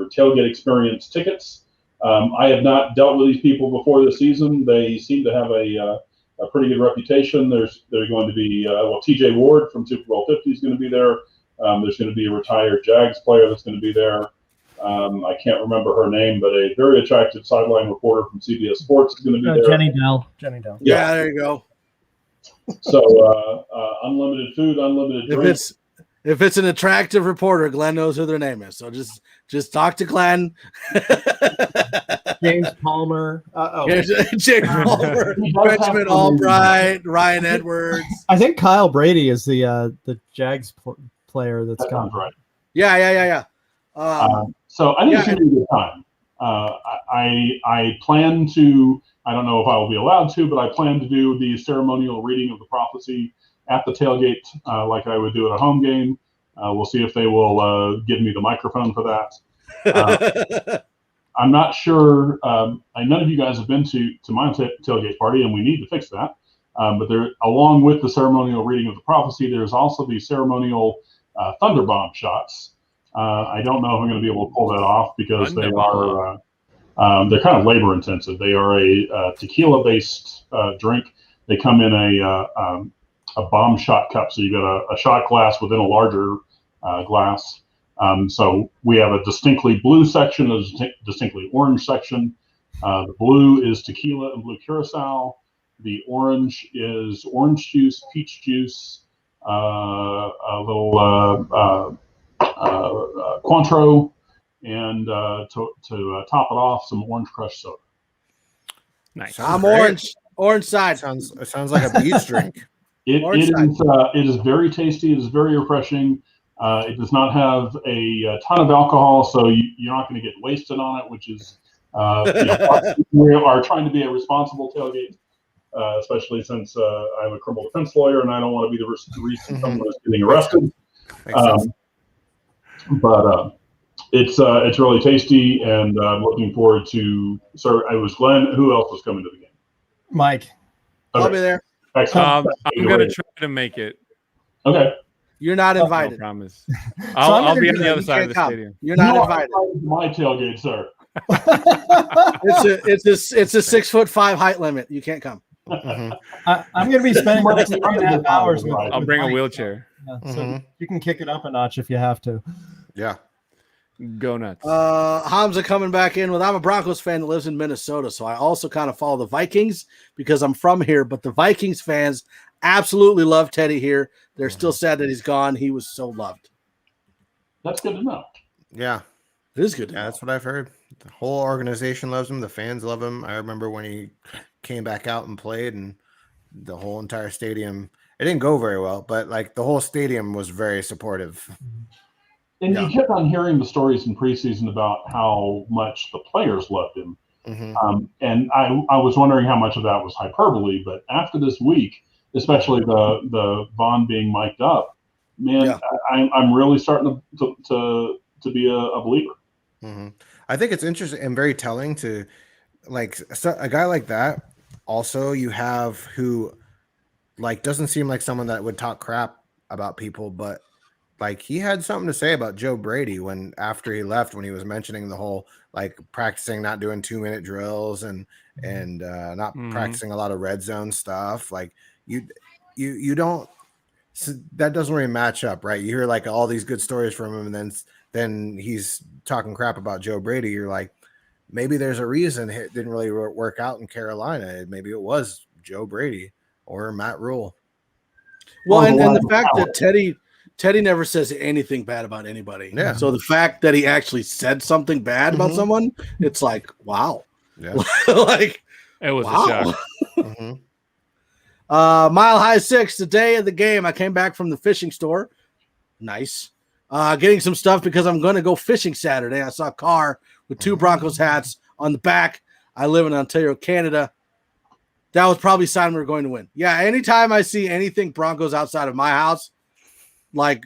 tailgate experience tickets. I have not dealt with these people before this season. They seem to have a pretty good reputation. They're going to be TJ Ward from Super Bowl 50 is going to be there. There's going to be a retired Jags player that's going to be there. I can't remember her name, but a very attractive sideline reporter from CBS Sports is going to be there. Jenny Dell. Yeah, there you go. So unlimited food, unlimited drinks. If it's an attractive reporter, Glenn knows who their name is. So just talk to Glenn. James Palmer. James Palmer, Benjamin Albright, Ryan Edwards. I think Kyle Brady is the Jags player that's coming. Right. Yeah. So I think it's going to be a good time. I plan to. I don't know if I will be allowed to, but I plan to do the ceremonial reading of the prophecy at the tailgate, like I would do at a home game. We'll see if they will give me the microphone for that. I'm not sure. None of you guys have been to my tailgate party, and we need to fix that. But there, along with the ceremonial reading of the prophecy, there's also the ceremonial thunder bomb shots. I don't know if I'm going to be able to pull that off because they're kind of labor intensive. They are a tequila based drink. They come in a bomb shot cup, so you got a shot glass within a larger glass. So we have a distinctly blue section, a distinctly orange section. The blue is tequila and blue curacao. The orange is orange juice, peach juice, a little Cointreau, and to top it off, some orange crush soda. Nice. I'm orange side. It sounds like a beach drink. It is very tasty. It is very refreshing. It does not have a ton of alcohol, so you're not going to get wasted on it, which is we are trying to be a responsible tailgate, especially since I'm a criminal defense lawyer and I don't want to be the reason someone is getting arrested. But it's really tasty, and I'm looking forward to. So it was Glenn. Who else was coming to the game? Mike. Okay. I'll be there. Excellent. I'm going to try to make it. Okay. You're not invited. I promise. I'll be on the other side of the stadium. You're not invited. My tailgate, sir. It's a 6'5" height limit. You can't come. I'm going to be spending the next 3.5 hours. I'll bring a wheelchair. So you can kick it up a notch if you have to. Yeah. Go nuts. Hamza coming back in with, I'm a Broncos fan that lives in Minnesota, so I also kind of follow the Vikings because I'm from here, but the Vikings fans absolutely love Teddy here. They're still sad that he's gone. He was so loved. That's good to know. Yeah. It is good to know. That's what I've heard. The whole organization loves him. The fans love him. I remember when he came back out and played, and the whole entire stadium, it didn't go very well, but like the whole stadium was very supportive. And you kept on hearing the stories in preseason about how much the players loved him. And I was wondering how much of that was hyperbole, but after this week, especially the Vaughn being mic'd up, man, I'm really starting to be a believer. I think it's interesting and very telling to like a guy like that. Also, you have who like doesn't seem like someone that would talk crap about people, but like he had something to say about Joe Brady when after he left, when he was mentioning the whole like practicing not doing 2-minute drills and not practicing a lot of red zone stuff. Like you don't, that doesn't really match up, right? You hear like all these good stories from him, and then he's talking crap about Joe Brady. You're like, maybe there's a reason it didn't really work out in Carolina. Maybe it was Joe Brady or Matt Rule. Well, and the fact that Teddy never says anything bad about anybody. Yeah. So the fact that he actually said something bad about someone, it's like, wow. Yeah. Like it was wow. a shock. Mile High 6, the day of the game, I came back from the fishing store. Nice. Getting some stuff because I'm going to go fishing Saturday. I saw a car with 2 Broncos hats on the back. I live in Ontario, Canada. That was probably a sign we were going to win. Yeah, anytime I see anything Broncos outside of my house, like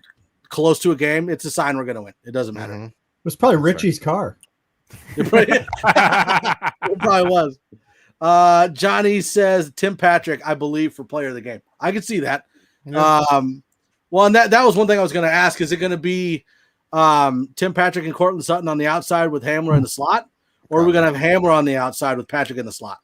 close to a game, it's a sign we're going to win. It doesn't matter. It was probably Richie's car. It probably was. Johnny says Tim Patrick, I believe, for player of the game. I could see that. Yeah. Well, and that was one thing I was going to ask. Is it going to be Tim Patrick and Cortland Sutton on the outside with Hamler in the slot? Or are we going to have Hamler on the outside with Patrick in the slot?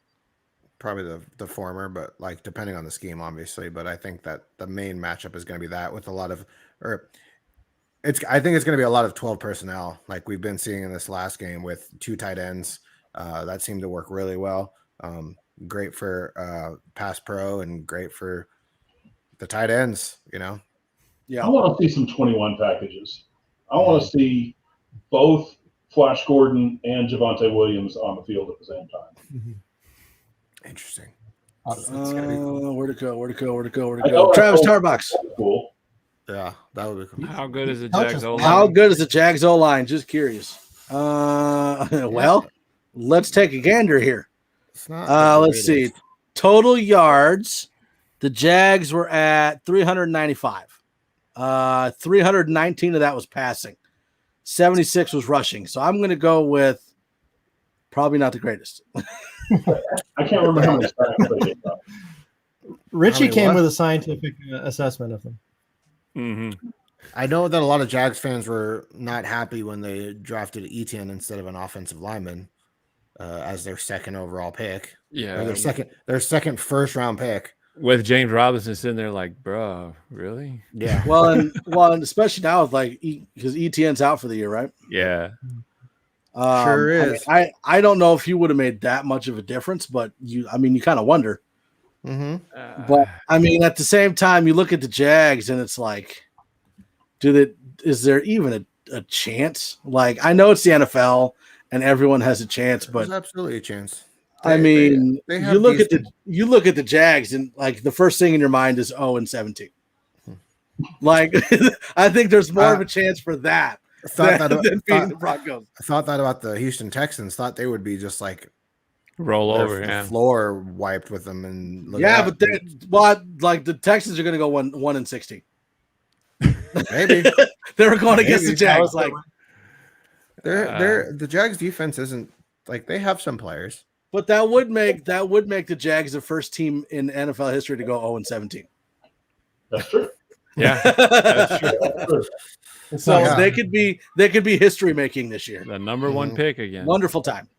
Probably the former, but like depending on the scheme, obviously. But I think that the main matchup is going to be that with a lot of, I think it's going to be a lot of 12 personnel, like we've been seeing in this last game with 2 tight ends. That seemed to work really well. Great for pass pro and great for the tight ends, Yeah. I want to see some 21 packages. I want to see both Flash Gordon and Javonte Williams on the field at the same time. Interesting. Where'd it go? Travis Tarbox. Cool. Yeah, that would be cool. How good is the Jags O-line? How good is the Jags O-line? Just curious. Well, let's take a gander here. It's not. Let's see. Total yards. The Jags were at 395. 319 of that was passing. 76 was rushing. So I'm going to go with probably not the greatest. I can't remember how many sacks. Richie came with a scientific assessment of them. Mm-hmm. I know that a lot of Jags fans were not happy when they drafted Etienne instead of an offensive lineman as their second overall pick. Yeah, or their second first round pick. With James Robinson sitting there like, bro, really? Yeah. Well, and especially now with because Etienne's out for the year, right? Yeah. Sure is. I don't know if he would have made that much of a difference, but you kind of wonder. Mm-hmm. But I mean, at the same time, you look at the Jags and it's like, is there even a chance? Like, I know it's the NFL and everyone has a chance, but there's absolutely a chance. You look at the Jags and like the first thing in your mind is 0-17. Like, I think there's more of a chance for that than beating the Broncos. I thought that about the Houston Texans. Thought they would be just like roll over, the floor wiped with them and but the Texans are going to go 1-16. Maybe they were going against the Jags. Like, the Jags defense isn't like they have some players. But that would make the Jags the first team in NFL history to go 0-17. That's true. Yeah, that's true. So they could be history making this year. The number one pick again. Wonderful time.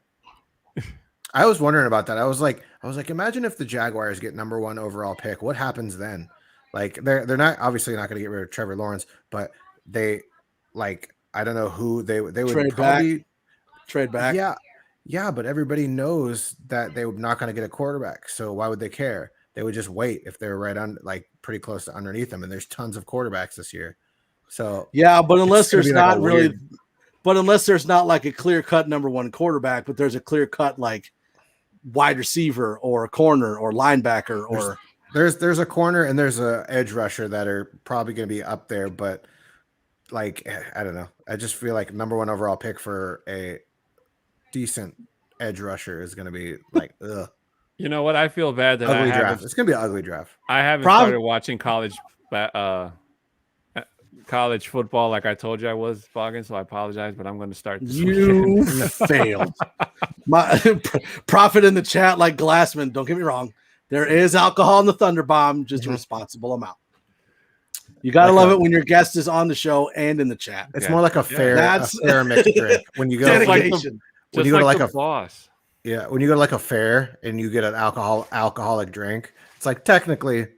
I was wondering about that. I was like, imagine if the Jaguars get number 1 overall pick. What happens then? Like they're not obviously not going to get rid of Trevor Lawrence, but they I don't know who they would trade back. Yeah, but everybody knows that they're not going to get a quarterback. So why would they care? They would just wait if they're right on, like pretty close to underneath them. And there's tons of quarterbacks this year. So yeah, but unless there's not like a clear cut number 1 quarterback, but there's a clear cut like wide receiver or a corner or linebacker or there's a corner and there's a edge rusher that are probably going to be up there. But like, I don't know. I just feel like number 1 overall pick for a decent edge rusher is going to be like, ugh. You know what? I feel bad that ugly draft. It's going to be an ugly draft. I haven't started watching college football like I told you I was, Boggins, so I apologize, but I'm going to start this You failed. My Prophet in the chat like Glassman. Don't get me wrong. There is alcohol in the Thunder Bomb, just a responsible amount. You got to love it when your guest is on the show and in the chat. It's more like a fair mixed drink. When you go dedication. When you go to like a boss. Yeah, when you go to like a fair and you get an alcoholic drink, it's like technically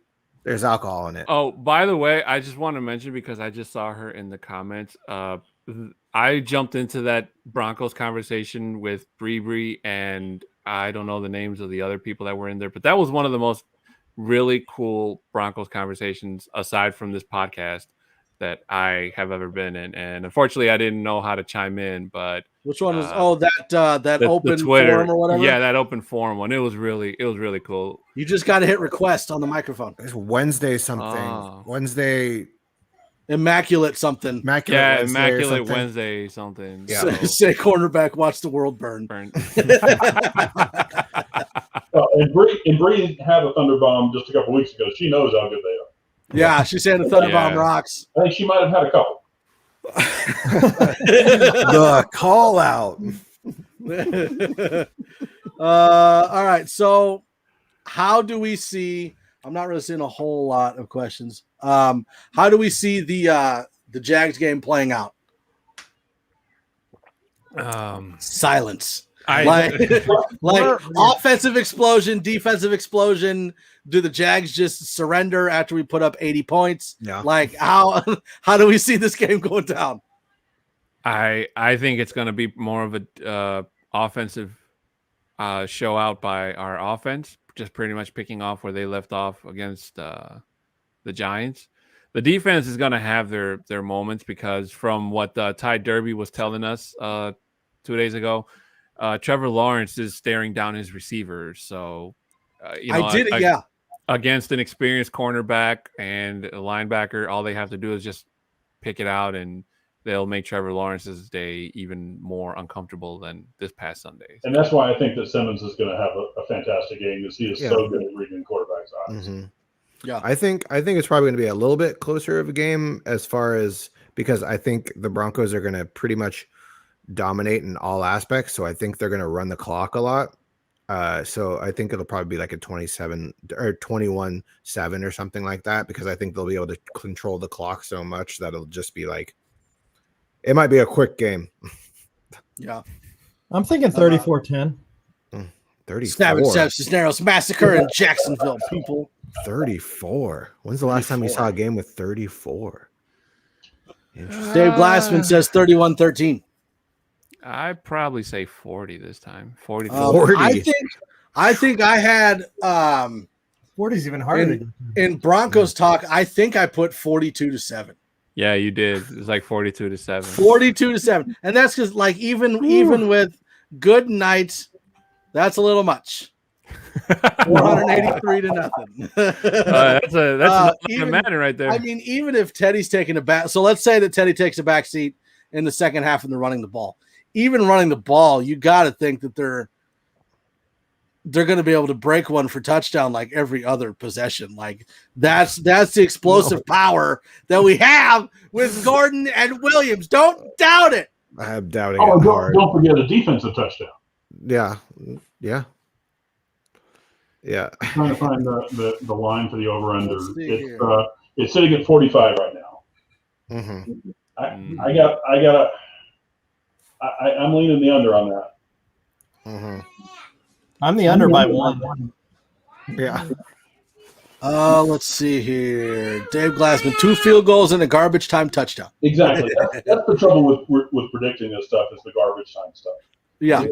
there's alcohol in it. Oh, by the way, I just want to mention because I just saw her in the comments. I jumped into that Broncos conversation with Bree and I don't know the names of the other people that were in there, but that was one of the most really cool Broncos conversations aside from this podcast that I have ever been in. And unfortunately I didn't know how to chime in, but which one was that open Twitter forum or whatever? Yeah, that open forum one. It was really cool. You just got to hit request on the microphone. It's Wednesday something. Wednesday Immaculate something. Immaculate Wednesday something. Yeah. Say cornerback, watch the world burn. And Bree had a thunder bomb just a couple weeks ago. She knows how good they are. Yeah, she said the thunder bomb rocks. I think she might have had a couple. The call out. All right. So how do we see? I'm not really seeing a whole lot of questions. How do we see the Jags game playing out? Silence. Like offensive explosion, defensive explosion. Do the Jags just surrender after we put up 80 points? Yeah. Like how do we see this game going down? I think it's going to be more of a offensive show out by our offense, just pretty much picking off where they left off against the Giants. The defense is going to have their moments because from what Ty Derby was telling us 2 days ago, Trevor Lawrence is staring down his receivers. So, against an experienced cornerback and a linebacker, all they have to do is just pick it out, and they'll make Trevor Lawrence's day even more uncomfortable than this past Sunday. And that's why I think that Simmons is going to have a fantastic game because he is so good at reading quarterbacks' eyes. Mm-hmm. Yeah, I think it's probably going to be a little bit closer of a game as far as because I think the Broncos are going to pretty much dominate in all aspects. So I think they're going to run the clock a lot. So I think it'll probably be like a 27 or 21-7 or something like that because I think they'll be able to control the clock so much that it'll just be like it might be a quick game. Yeah, I'm thinking 34-10. 34. Cisneros massacre in Jacksonville, people. 34. When's the last time you saw a game with 34? Dave Glassman says 31-13. I'd probably say 40 this time. 40. I think I had 40 is even harder. In Broncos talk. I think I put 42-7. Yeah, you did. It was like 42-7. 42-7, and that's because like even with good nights, that's a little much. 483 to nothing. That's a matter right there. I mean, even if Teddy's taking a back, so let's say that Teddy takes a back seat in the second half and they're running the ball. Even running the ball, you got to think that they're going to be able to break one for touchdown like every other possession. Like that's the explosive power that we have with Gordon and Williams. Don't doubt it. I'm doubting it. Don't forget a defensive touchdown. Yeah. I'm trying to find the line for the over-under. It's sitting at 45 right now. Mm-hmm. I'm leaning the under on that. Mm-hmm. I'm the under by one. Yeah. Let's see here. Dave Glassman, 2 field goals and a garbage time touchdown. Exactly. That's the trouble with predicting this stuff is the garbage time stuff. Yeah.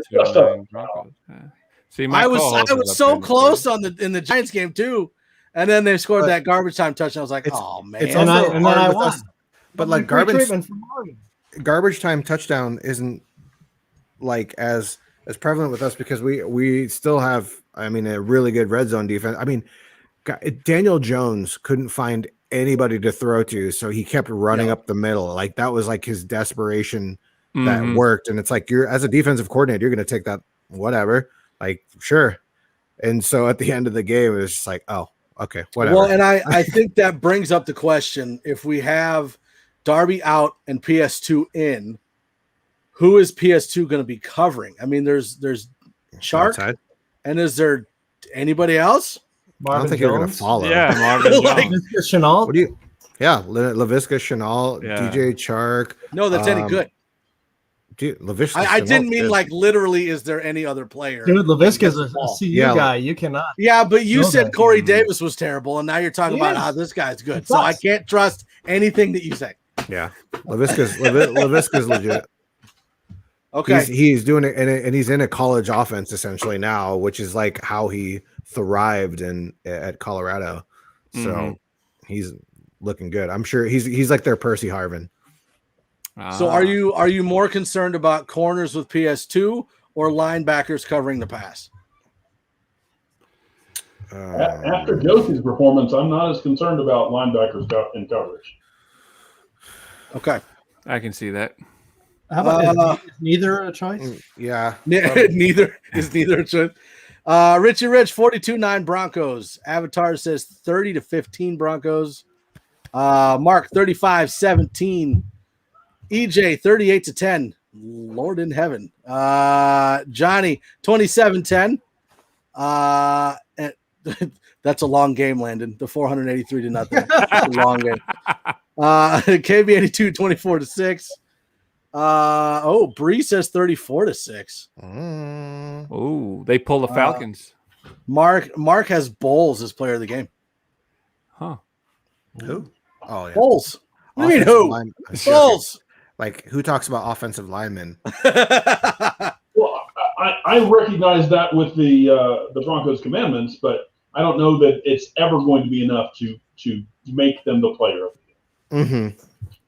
See, I was so close in the Giants game too, and then they scored that garbage time touchdown. I was like, oh man! And then I won. But like garbage time touchdown isn't like as prevalent with us because we still have, I mean, a really good red zone defense. I mean, Daniel Jones couldn't find anybody to throw to, so he kept running up the middle. Like that was like his desperation that worked. And it's like you're as a defensive coordinator, you're going to take that whatever. Like, sure. And so at the end of the game, it was just like, oh, okay, whatever. Well, and I think that brings up the question, if we have Darby out and PS2 in, who is PS2 going to be covering? I mean, there's Shark, outside. And is there anybody else? I don't think you're going to follow. Yeah, Marvin Jones. Chenault? What do you? Yeah, Laviska Chenault, DJ Chark. No, that's any good. Dude, Laviska I didn't mean like literally. Is there any other player? Dude, Laviska's a CU guy. You cannot. Yeah, but you said Corey Davis was terrible, and now you're talking about how this guy's good. So I can't trust anything that you say. Yeah, Laviska's legit. Okay, he's doing it, and he's in a college offense essentially now, which is like how he thrived at Colorado. So he's looking good. I'm sure he's like their Percy Harvin. So are you more concerned about corners with PS2 or linebackers covering the pass? After Josie's performance, I'm not as concerned about linebackers in coverage. Okay. I can see that. How about is neither a choice? Yeah. neither a choice. Richie Rich, 42-9 Broncos. Avatar says 30-15 Broncos. Mark, 35-17. EJ, 38-10. Lord in heaven. Johnny, 27-10. That's a long game, Landon. The 483-0. That's a long game. KB82, 24-6. Bree says 34-6. Oh, they pull the Falcons. Mark has Bowles as player of the game. Huh. Who? Oh, yeah. Bowles. What do you mean who? Bowles. Like, who talks about offensive linemen? Well, I recognize that with the Broncos commandments, but I don't know that it's ever going to be enough to make them the player of the game.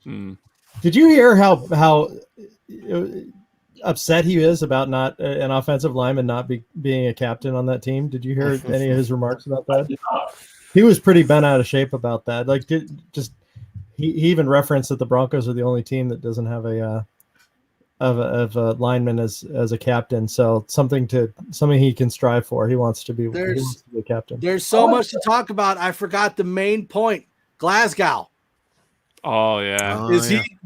Mm-hmm. Did you hear how upset he is about not an offensive lineman not being a captain on that team? Did you hear any of his remarks about that? He was pretty bent out of shape about that. Like, he even referenced that the Broncos are the only team that doesn't have a lineman as a captain. So something he can strive for. He wants to be a captain. There's so much to talk about. I forgot the main point. Glasgow. Oh yeah.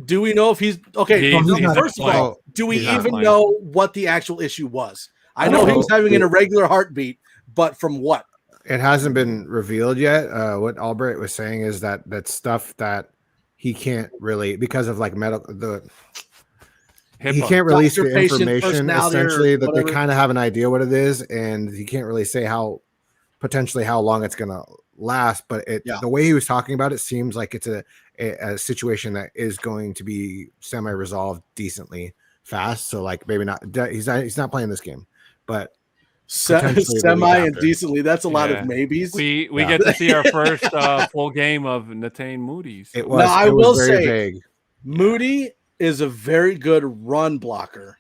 Do we know if he's okay? First of all, do we even know what the actual issue was? I know he was having an irregular heartbeat, but from what? It hasn't been revealed yet. What Albright was saying is that stuff that he can't really, because of like he can't release the information essentially that they kind of have an idea what it is, and he can't really say how long it's going to last. But the way he was talking about it seems like it's a situation that is going to be semi-resolved decently fast. So like maybe not. He's not playing this game, but semi and decently. That's a lot of maybes. We get to see our first full game of Netane Moody's. I will say, vague. Moody is a very good run blocker,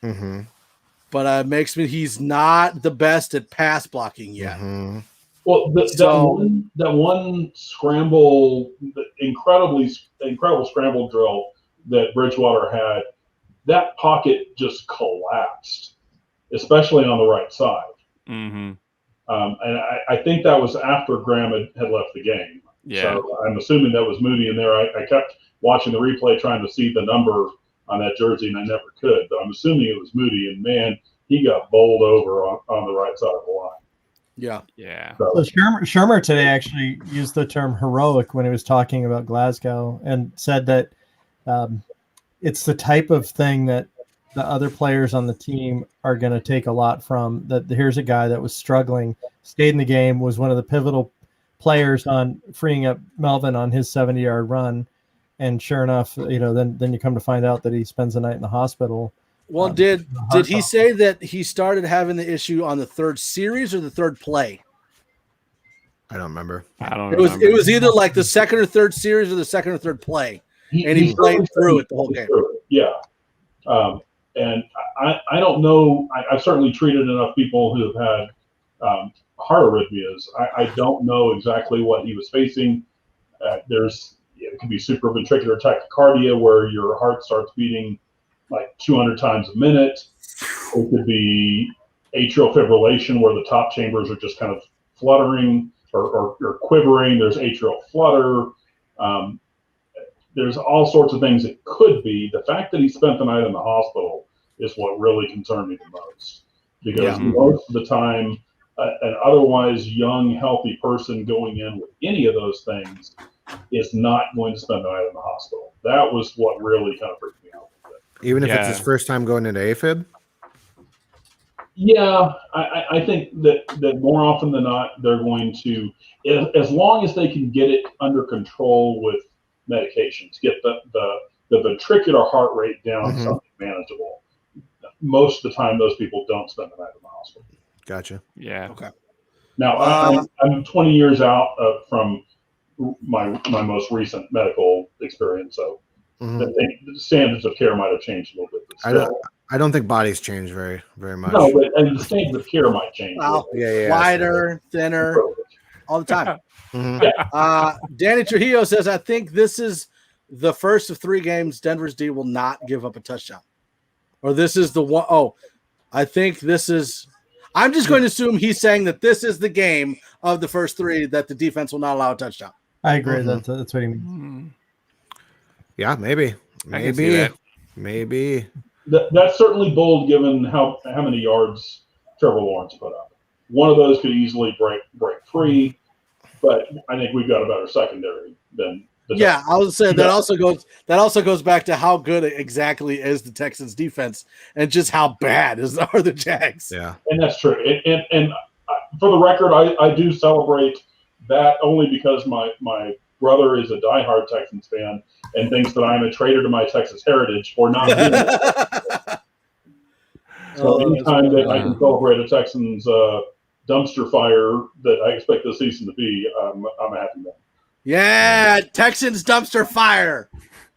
but makes me he's not the best at pass blocking yet. Well, that one scramble, the incredible scramble drill that Bridgewater had, that pocket just collapsed, especially on the right side. And I think that was after Graham had left the game. Yeah. So I'm assuming that was Moody in there. I kept watching the replay trying to see the number on that jersey, and I never could. But I'm assuming it was Moody, and man, he got bowled over on the right side of the line. Yeah. So Shermer today actually used the term heroic when he was talking about Glasgow, and said that it's the type of thing that the other players on the team are going to take a lot from. That here's a guy that was struggling, stayed in the game, was one of the pivotal players on freeing up Melvin on his 70-yard run, and sure enough, then you come to find out that he spends the night in the hospital. Well, did he say that he started having the issue on the third series or the third play? I don't remember. It was either like the second or third series or the second or third play, and he played through it the whole game. Yeah. And I don't know. I've certainly treated enough people who have had heart arrhythmias. I don't know exactly what he was facing. It could be supraventricular tachycardia, where your heart starts beating like 200 times a minute. It could be atrial fibrillation, where the top chambers are just kind of fluttering or quivering. There's atrial flutter. There's all sorts of things it could be. The fact that he spent the night in the hospital is what really concerned me the most, because most of the time, an otherwise young, healthy person going in with any of those things is not going to spend the night in the hospital. That was what really kind of freaked me out. Even if it's his first time going into AFib? Yeah, I think that more often than not, they're going to, as long as they can get it under control with medications, get the ventricular heart rate down to something manageable. Most of the time, those people don't spend the night in the hospital. Gotcha. Yeah. Okay. Now, I'm 20 years out from my most recent medical experience, so the standards of care might have changed a little bit. But I don't think bodies change very much. No, but and the standards of care might change. Wider, thinner, all the time. Danny Trujillo says, I think this is the first of 3 games, Denver's D will not give up a touchdown. Or this is the one. Oh, I think this is. I'm just going to assume he's saying that this is the game of the first 3 that the defense will not allow a touchdown. I agree. That's what he means. Yeah, maybe. That's certainly bold given how many yards Trevor Lawrence put up. One of those could easily break free, but I think we've got a better secondary than the Texans. I was saying that also goes back to how good exactly is the Texans defense and just how bad are the Jags. Yeah, and that's true. And for the record, I do celebrate that only because my brother is a diehard Texans fan and thinks that I'm a traitor to my Texas heritage for not doing it. So anytime that I can celebrate a Texans dumpster fire that I expect this season to be, I'm a happy man. Yeah, Texans dumpster fire.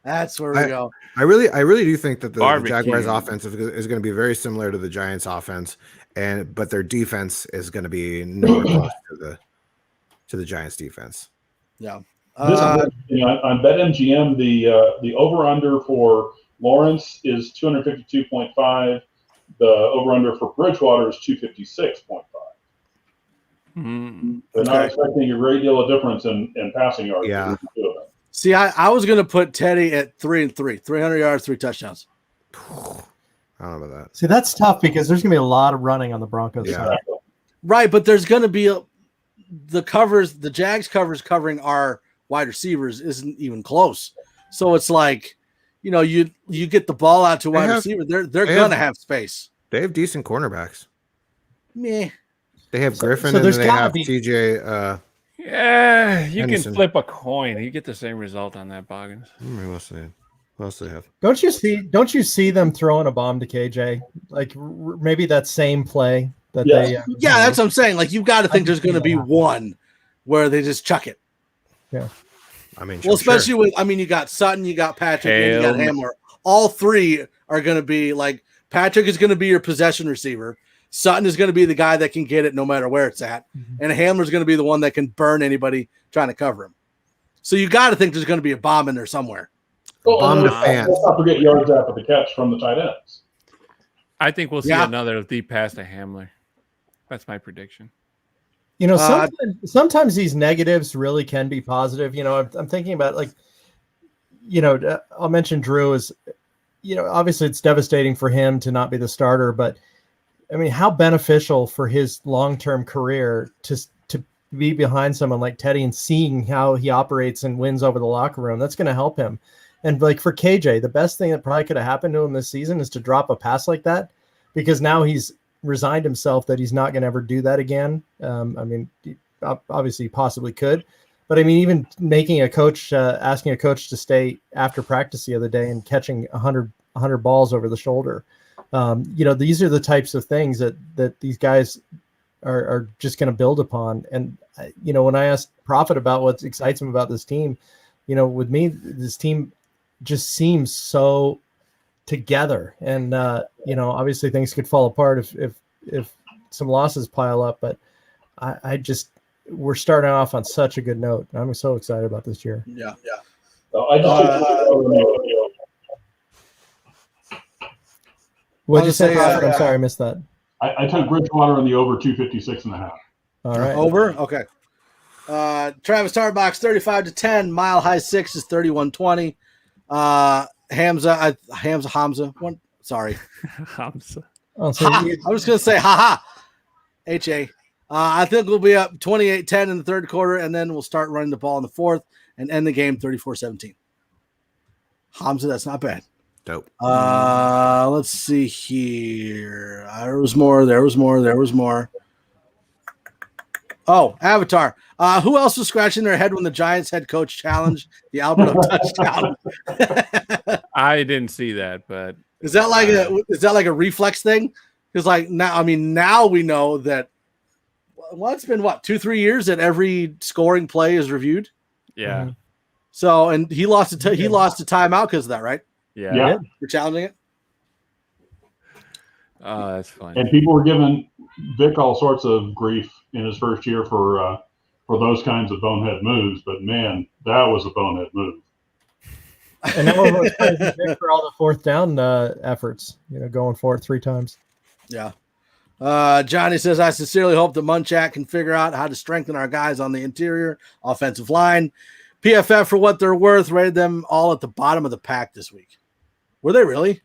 That's where we go. I really do think that the Jaguars offense is going to be very similar to the Giants offense, but their defense is going to be nowhere close to the Giants defense. Yeah. On BetMGM, the over-under for Lawrence is 252.5. The over-under for Bridgewater is 256.5. They're not expecting a great deal of difference in passing yards. Yeah. See, I was going to put Teddy at 3-3, 300 yards, 3 touchdowns. I don't know about that. See, that's tough because there's going to be a lot of running on the Broncos side. Right, but there's going to be the Jags covers covering our wide receivers isn't even close. So it's like, you get the ball out to wide receiver, they're going to have space. They have decent cornerbacks. Meh. They have Griffin and then they have TJ. Yeah, you Henderson. can flip a coin. You get the same result on that, Boggins. We'll see. What else do they have? Don't you see them throwing a bomb to KJ? Like maybe that same play that they. Yeah, that's what I'm saying. Like you've got to think there's going to be one where they just chuck it. Yeah. Especially with you got Sutton, you got Patrick, and you got Hamler. All 3 are going to be like Patrick is going to be your possession receiver. Sutton is going to be the guy that can get it no matter where it's at. And Hamler's going to be the one that can burn anybody trying to cover him. So you got to think there's going to be a bomb in there somewhere. Bomb to fans. Let's not forget yards after the catch from the tight ends. I think we'll see another deep pass to Hamler. That's my prediction. Sometimes these negatives really can be positive. I'm thinking about I'll mention Drew is, obviously it's devastating for him to not be the starter, but how beneficial for his long-term career to be behind someone like Teddy and seeing how he operates and wins over the locker room. That's going to help him. And for KJ, the best thing that probably could have happened to him this season is to drop a pass like that, because now he's resigned himself that he's not going to ever do that again. Obviously he possibly could, but even making a coach, asking a coach to stay after practice the other day and catching 100 balls over the shoulder. These are the types of things that these guys are just going to build upon. And, when I asked Prophet about what excites him about this team, with me, this team just seems so together. And, obviously things could fall apart if some losses pile up, but we're starting off on such a good note. I'm so excited about this year. Yeah. What did you say, Prophet? I'm sorry, I missed that. I took Bridgewater in the over 256.5. All right. Over? Okay. Travis Tarbox, 35-10. Mile High 6 is 31-20. Hamza. Sorry. Hamza. I was going to say, H-A. I think we'll be up 28-10 in the third quarter, and then we'll start running the ball in the fourth and end the game 34-17. Hamza, that's not bad. Dope. Let's see here. There was more. Oh, Avatar. Who else was scratching their head when the Giants head coach challenged the Alberto touchdown? I didn't see that, but is that like a reflex thing? Because now we know that. Well, it's been 2-3 years that every scoring play is reviewed. Yeah. Mm-hmm. So, and he lost a timeout because of that, right? Yeah. You're challenging it. Oh, that's funny. And people were giving Vic all sorts of grief in his first year for those kinds of bonehead moves, but man, that was a bonehead move. And that one was praising Vic for all the fourth down efforts, going for it 3 times. Yeah. Johnny says, I sincerely hope that Munchak can figure out how to strengthen our guys on the interior offensive line. PFF, for what they're worth, rated them all at the bottom of the pack this week. Were they really?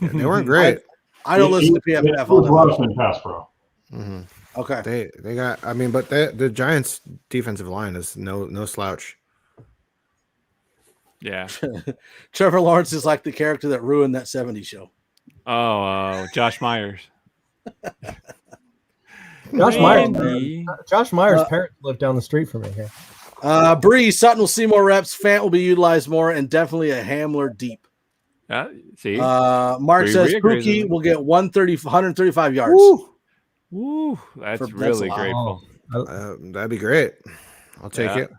Yeah, they weren't great. I don't listen to PFF. It was rough in pass pro. Mm-hmm. Okay. They got, but the Giants' defensive line is no slouch. Yeah. Trevor Lawrence is like the character that ruined that 70s show. Oh, Josh Myers. Josh Myers' parents live down the street from me here. Bree, Sutton will see more reps. Fant will be utilized more, and definitely a Hamler deep. See, Mark says Pookie will get 135 yards. Woo, that's really grateful. That'd be great. I'll take it.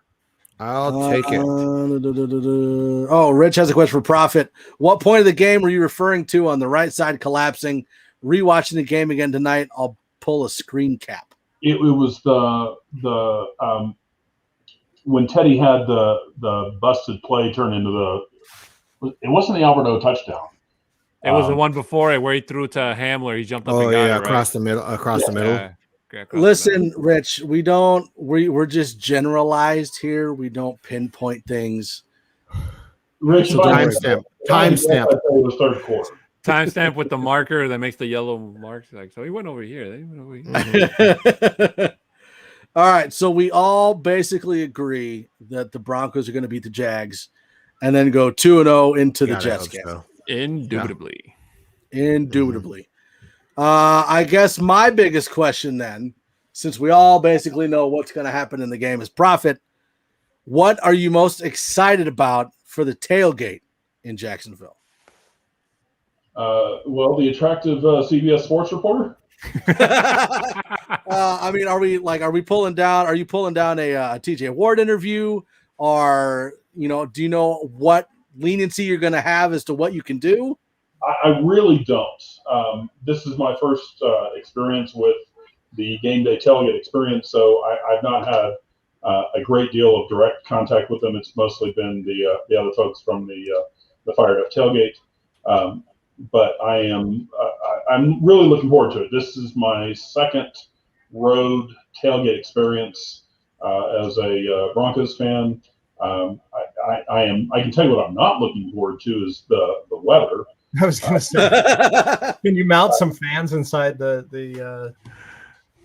I'll take it. Oh, Rich has a question for Prophet. What point of the game were you referring to on the right side collapsing? Rewatching the game again tonight, I'll pull a screen cap. It was the when Teddy had the busted play turn into it wasn't the Alberto touchdown. It was the one before it where he threw to Hamler. He jumped up and got it, across the middle. Listen, Rich, we're just generalized here. We don't pinpoint things. Rich, So timestamp. It was third quarter. Timestamp with the marker that makes the yellow marks. So he went over here. He went over here. All right, so we all basically agree that the Broncos are going to beat the Jags and then go 2-0 into the Jets game. So. Indubitably. I guess my biggest question then, since we all basically know what's going to happen in the game, is Prophet. What are you most excited about for the tailgate in Jacksonville? Well, the attractive CBS Sports reporter. I mean, are you pulling down a TJ Ward interview, or do you know what leniency you're going to have as to what you can do? I really don't. This is my first experience with the game day tailgate experience, so I've not had a great deal of direct contact with them. It's mostly been the other folks from the Fired Up tailgate. But I'm really looking forward to it. This is my second road tailgate experience as a Broncos fan. I can tell you what I'm not looking forward to is the weather. I was going to say, can you mount some fans inside the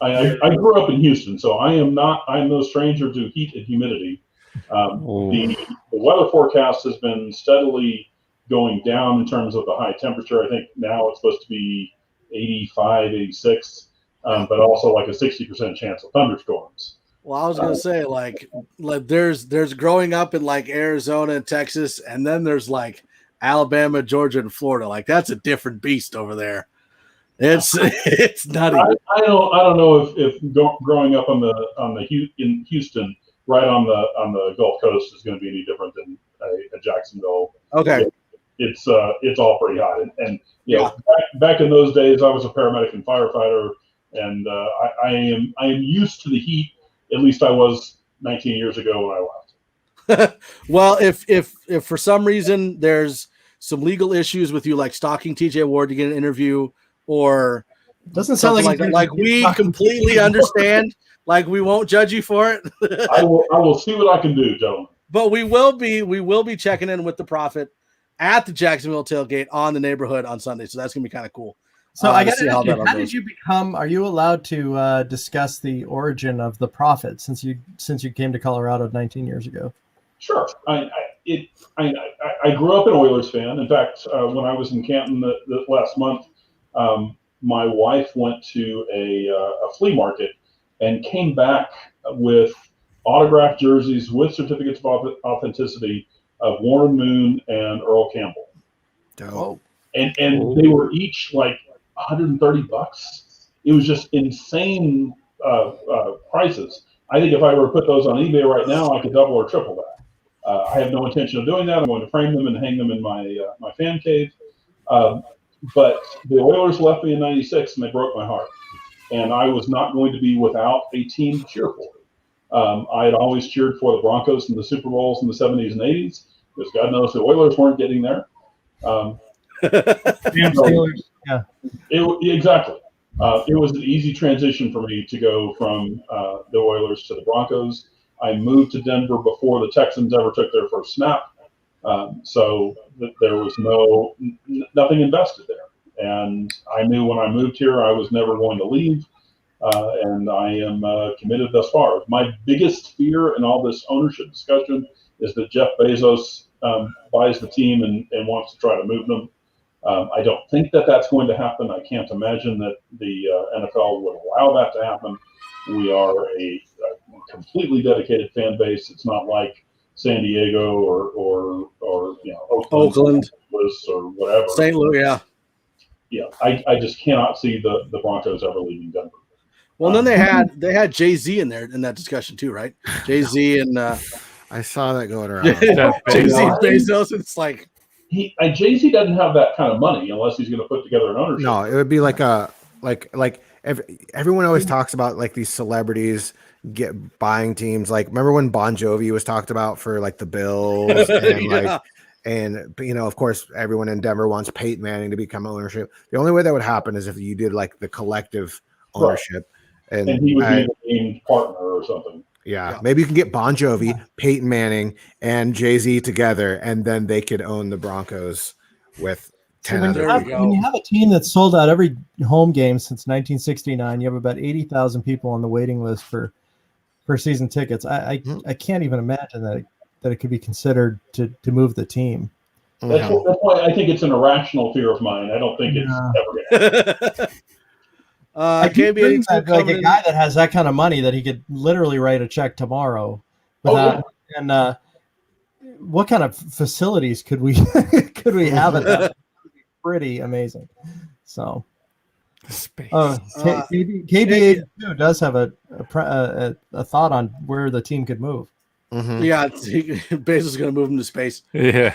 I grew up in Houston, so I'm no stranger to heat and humidity. The weather forecast has been steadily going down in terms of the high temperature. I think now it's supposed to be 85, 86, but also like a 60% chance of thunderstorms. Well, I was going to say, like there's growing up in like Arizona and Texas, and then there's like Alabama, Georgia, and Florida. Like that's a different beast over there. It's nutty. I don't know if growing up in Houston, right on the Gulf Coast, is going to be any different than a Jacksonville. Okay. It's all pretty hot, and back in those days, I was a paramedic and firefighter, and I am used to the heat. At least I was 19 years ago when I left. Well, if for some reason there's some legal issues with you, like stalking TJ Ward to get an interview, or doesn't sound like that, like we completely understand, like we won't judge you for it. I will see what I can do, gentlemen. But we will be checking in with the Prophet at the Jacksonville tailgate on the Neighborhood on Sunday, so that's gonna be kind of cool. So I got to ask you, how did you become? Are you allowed to discuss the origin of the Prophet since you came to Colorado 19 years ago? Sure. I grew up an Oilers fan. In fact, when I was in Canton the last month, my wife went to a flea market and came back with autographed jerseys with certificates of authenticity of Warren Moon and Earl Campbell. Oh. And they were each like $130. It was just insane prices. I think if I were to put those on eBay right now, I could double or triple that. I have no intention of doing that. I'm going to frame them and hang them in my fan cave. But the Oilers left me in '96, and they broke my heart. And I was not going to be without a team to cheer for. I had always cheered for the Broncos in the Super Bowls in the 70s and 80s. because God knows the Oilers weren't getting there. Steelers, yeah. Exactly. It was an easy transition for me to go from the Oilers to the Broncos. I moved to Denver before the Texans ever took their first snap, so there was nothing invested there. And I knew when I moved here I was never going to leave, and I am committed thus far. My biggest fear in all this ownership discussion is that Jeff Bezos buys the team and wants to try to move them. I don't think that that's going to happen. I can't imagine that the NFL would allow that to happen. We are a completely dedicated fan base. It's not like San Diego or Oakland or whatever. St. Louis, yeah. Yeah, I just cannot see the Broncos ever leaving Denver. Well, then they had Jay-Z in there in that discussion too, right? Jay-Z and I saw that going around. Jay-Z and Bezos. It's like Jay-Z doesn't have that kind of money unless he's going to put together an ownership. No, it would be like everyone always talks about like these celebrities buying teams. Like, remember when Bon Jovi was talked about for like the Bills and and of course everyone in Denver wants Peyton Manning to become ownership. The only way that would happen is if you did like the collective ownership, right. and he would be the named partner or something. Yeah, maybe you can get Bon Jovi, Peyton Manning, and Jay-Z together, and then they could own the Broncos with 10 when you have a team that's sold out every home game since 1969, you have about 80,000 people on the waiting list for season tickets. I can't even imagine that it could be considered to move the team. That's why I think it's an irrational fear of mine. I don't think it's ever going to happen. I can't be like a guy that has that kind of money that he could literally write a check tomorrow. And what kind of facilities could we have at that? Pretty amazing. So, space. KBA does have a thought on where the team could move. Mm-hmm. Yeah, Bezos is going to move him to space. Yeah.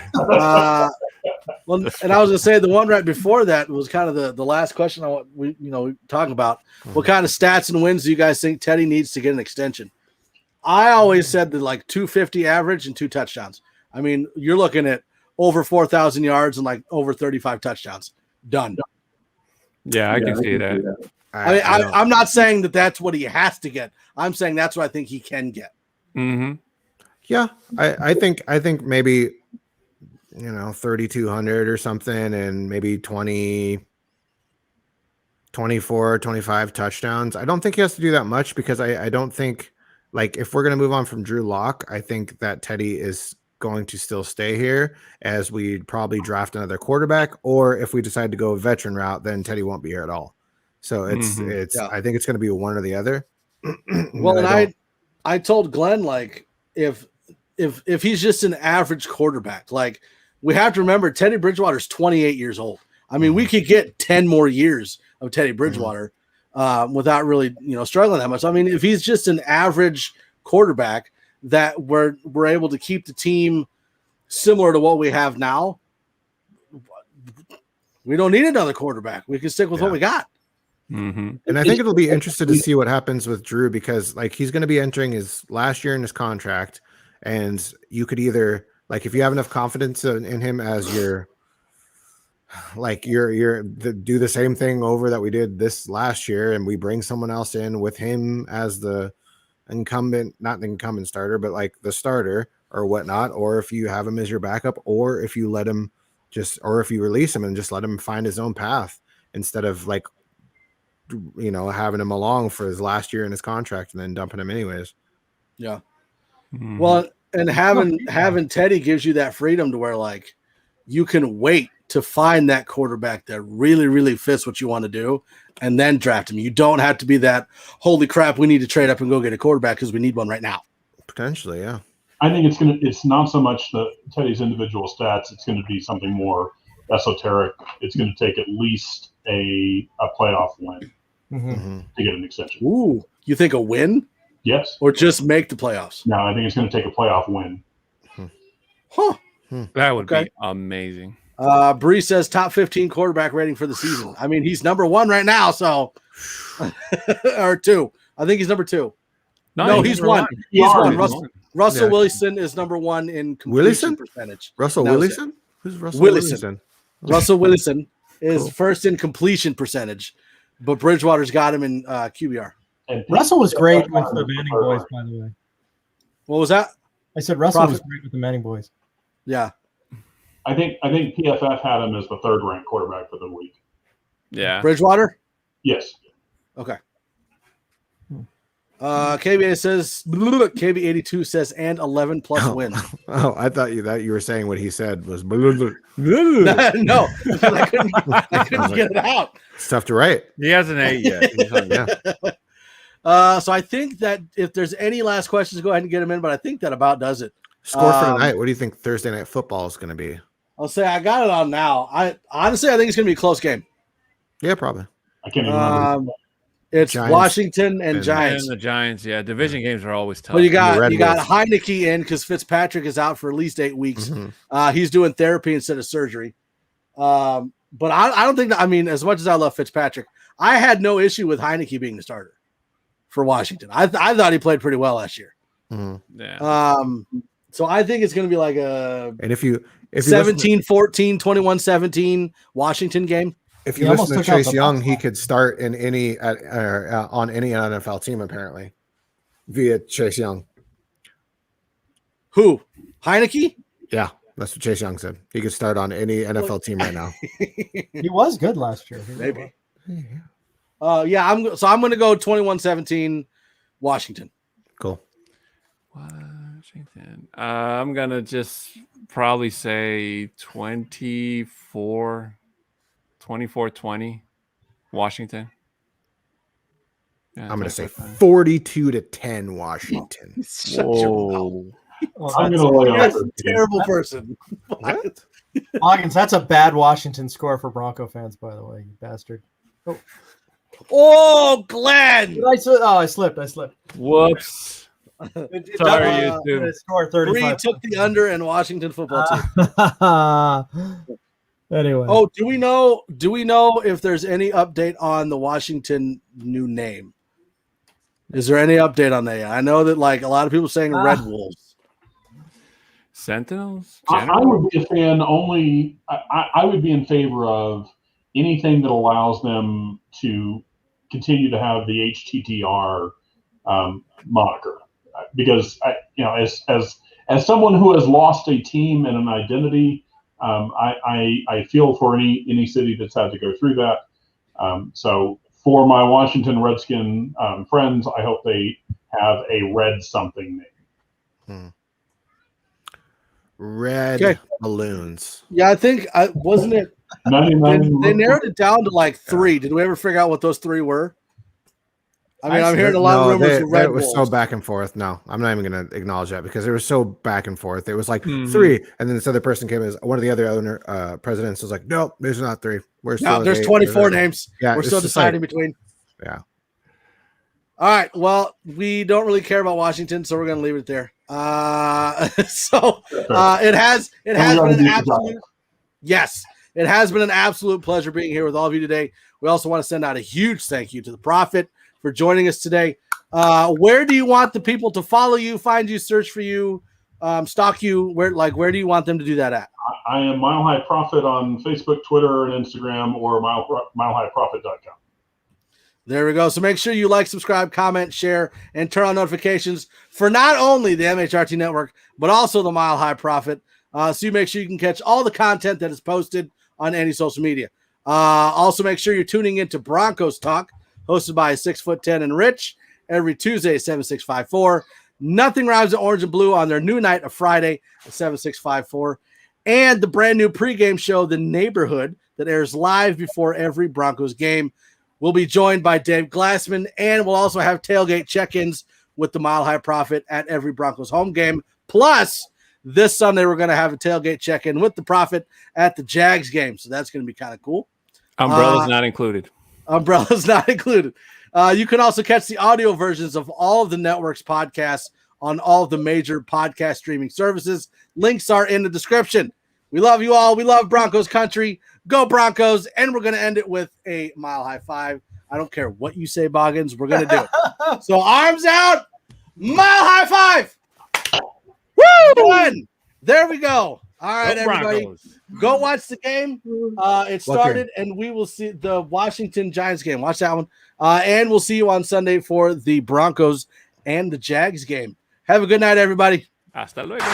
Well, and I was going to say the one right before that was kind of the last question I want we talk about. What kind of stats and wins do you guys think Teddy needs to get an extension? I always said that like 250 average and 2 touchdowns. I mean, you're looking at over 4,000 yards and like over 35 touchdowns. Done. Yeah, I can see that. I mean, I'm not saying that that's what he has to get. I'm saying that's what I think he can get. Mm-hmm. Yeah, I think maybe 3,200 or something, and maybe 24, 25 touchdowns. I don't think he has to do that much because I don't think, like, if we're going to move on from Drew Lock, I think that Teddy is going to still stay here as we probably draft another quarterback, or if we decide to go a veteran route, then Teddy won't be here at all. So it's I think it's going to be one or the other. Well, and I told Glenn, like, if he's just an average quarterback, like, we have to remember Teddy Bridgewater's 28 years old. I mean, we could get 10 more years of Teddy Bridgewater without really, struggling that much. I mean, if he's just an average quarterback that we're able to keep the team similar to what we have now, we don't need another quarterback. We can stick with what we got. Mm-hmm. And I think it'll be interesting to see what happens with Drew, because like he's going to be entering his last year in his contract, and you could either, like, if you have enough confidence in him as your, like, you're do the same thing over that we did this last year, and we bring someone else in with him as the incumbent, not the incumbent starter, but like the starter or whatnot, or if you have him as your backup, or if you let him or if you release him and just let him find his own path instead of like, having him along for his last year in his contract and then dumping him anyways. Yeah. Mm-hmm. Well, and having Teddy gives you that freedom to where, like, you can wait to find that quarterback that really, really fits what you want to do and then draft him. You don't have to be that, holy crap, we need to trade up and go get a quarterback because we need one right now. Potentially, yeah. I think it's not so much Teddy's individual stats. It's going to be something more esoteric. It's going to take at least a playoff win to get an extension. Ooh, you think a win? Yes. Or just make the playoffs? No, I think it's going to take a playoff win. Huh. That would be amazing. Bree says top 15 quarterback rating for the season. I mean, he's number 1 right now, so or 2. I think he's number 2. No, he's 1. He's 1. Russell Wilson is number 1 in completion percentage. Russell Wilson? Who's Russell Wilson? Russell Wilson is first in completion percentage, but Bridgewater's got him in QBR. And Russell was great with the Manning boys, by the way. What was that? I said Russell was great with the Manning boys. Yeah. I think PFF had him as the 3rd ranked quarterback for the week. Yeah. Bridgewater? Yes. Okay. KB82 says, and 11 plus wins. Oh, I thought you were saying what he said was no, I couldn't get it out. It's tough to write. He hasn't ate yet. So I think that if there's any last questions, go ahead and get them in, but I think that about does it. Score for tonight. What do you think Thursday night football is going to be? I'll say I got it on now. I think it's going to be a close game. Yeah, probably. I can't even remember. It's Giants Washington and Giants. And the Giants, yeah. Division games are always tough. Well, you got Heineke in because Fitzpatrick is out for at least 8 weeks. Mm-hmm. He's doing therapy instead of surgery. But I don't think that, I mean, as much as I love Fitzpatrick, I had no issue with Heineke being the starter for Washington. I thought he played pretty well last year. Mm-hmm. Yeah. So I think it's going to be like a 17-14, 21-17 Washington game. If you listen to Chase Young, he could start in any on any NFL team apparently via Chase Young. Who? Heineke? Yeah, that's what Chase Young said. He could start on any NFL team right now. He was good last year. Maybe. Yeah, I'm going to go 21-17 Washington. Cool. Washington. I'm going to just probably say 24-20 Washington. Yeah, I'm going to say 42-10 Washington. Whoa. I'm going to lay off. That's a terrible person. Hawkins, that's a bad Washington score for Bronco fans, by the way, you bastard. Oh, Glenn! I slipped. Whoops. Sorry, you score 35. Took the under in Washington football team. Anyway. Oh, do we know if there's any update on the Washington new name? Is there any update on that? I know that like a lot of people saying Red Wolves. Sentinels? I would be a fan only. I would be in favor of anything that allows them to continue to have the HTTR moniker, because as someone who has lost a team and an identity, I feel for any city that's had to go through that. So for my Washington Redskin friends, I hope they have a red something name. Red balloons. Yeah, I think wasn't it. They narrowed it down to like 3. Did we ever figure out what those 3 were? I mean, I'm hearing a lot of rumors for Red Wolves. It was so back and forth. No, I'm not even going to acknowledge that because it was so back and forth. It was like 3, and then this other person came as one of the other owner presidents was like, "Nope, there's not 3. There's 24 names. Yeah, we're still deciding between." Yeah. All right. Well, we don't really care about Washington, so we're going to leave it there. It has been an absolute. Yes, it has been an absolute pleasure being here with all of you today. We also want to send out a huge thank you to the Prophet for joining us today. Where do you want the people to follow you, find you, search for you, stalk you? Where do you want them to do that at? I am Mile High Prophet on Facebook, Twitter, and Instagram, or milehighprophet.com. There we go. So make sure you like, subscribe, comment, share, and turn on notifications for not only the MHRT Network, but also the Mile High Prophet. So you make sure you can catch all the content that is posted on any social media. Also make sure you're tuning into Broncos Talk, hosted by 6'10" and Rich, every Tuesday at 7654. Nothing Rhymes with Orange and Blue on their new night of Friday at 7654. And the brand new pregame show, The Neigh-borhood, that airs live before every Broncos game. We'll be joined by Dave Glassman, and we'll also have tailgate check-ins with the Mile High Prophet at every Broncos home game. Plus, this Sunday, we're going to have a tailgate check-in with the Prophet at the Jags game. So that's going to be kind of cool. Umbrellas not included. Umbrellas not included. You can also catch the audio versions of all of the network's podcasts on all of the major podcast streaming services. Links are in the description. We love you all. We love Broncos country. Go Broncos. And we're going to end it with a Mile High Five. I don't care what you say, Boggins. We're going to do it. So arms out. Mile High Five. Done. There we go. All right, everybody. Broncos. Go watch the game. It started, and we will see the Washington Giants game. Watch that one. And we'll see you on Sunday for the Broncos and the Jags game. Have a good night, everybody. Hasta luego.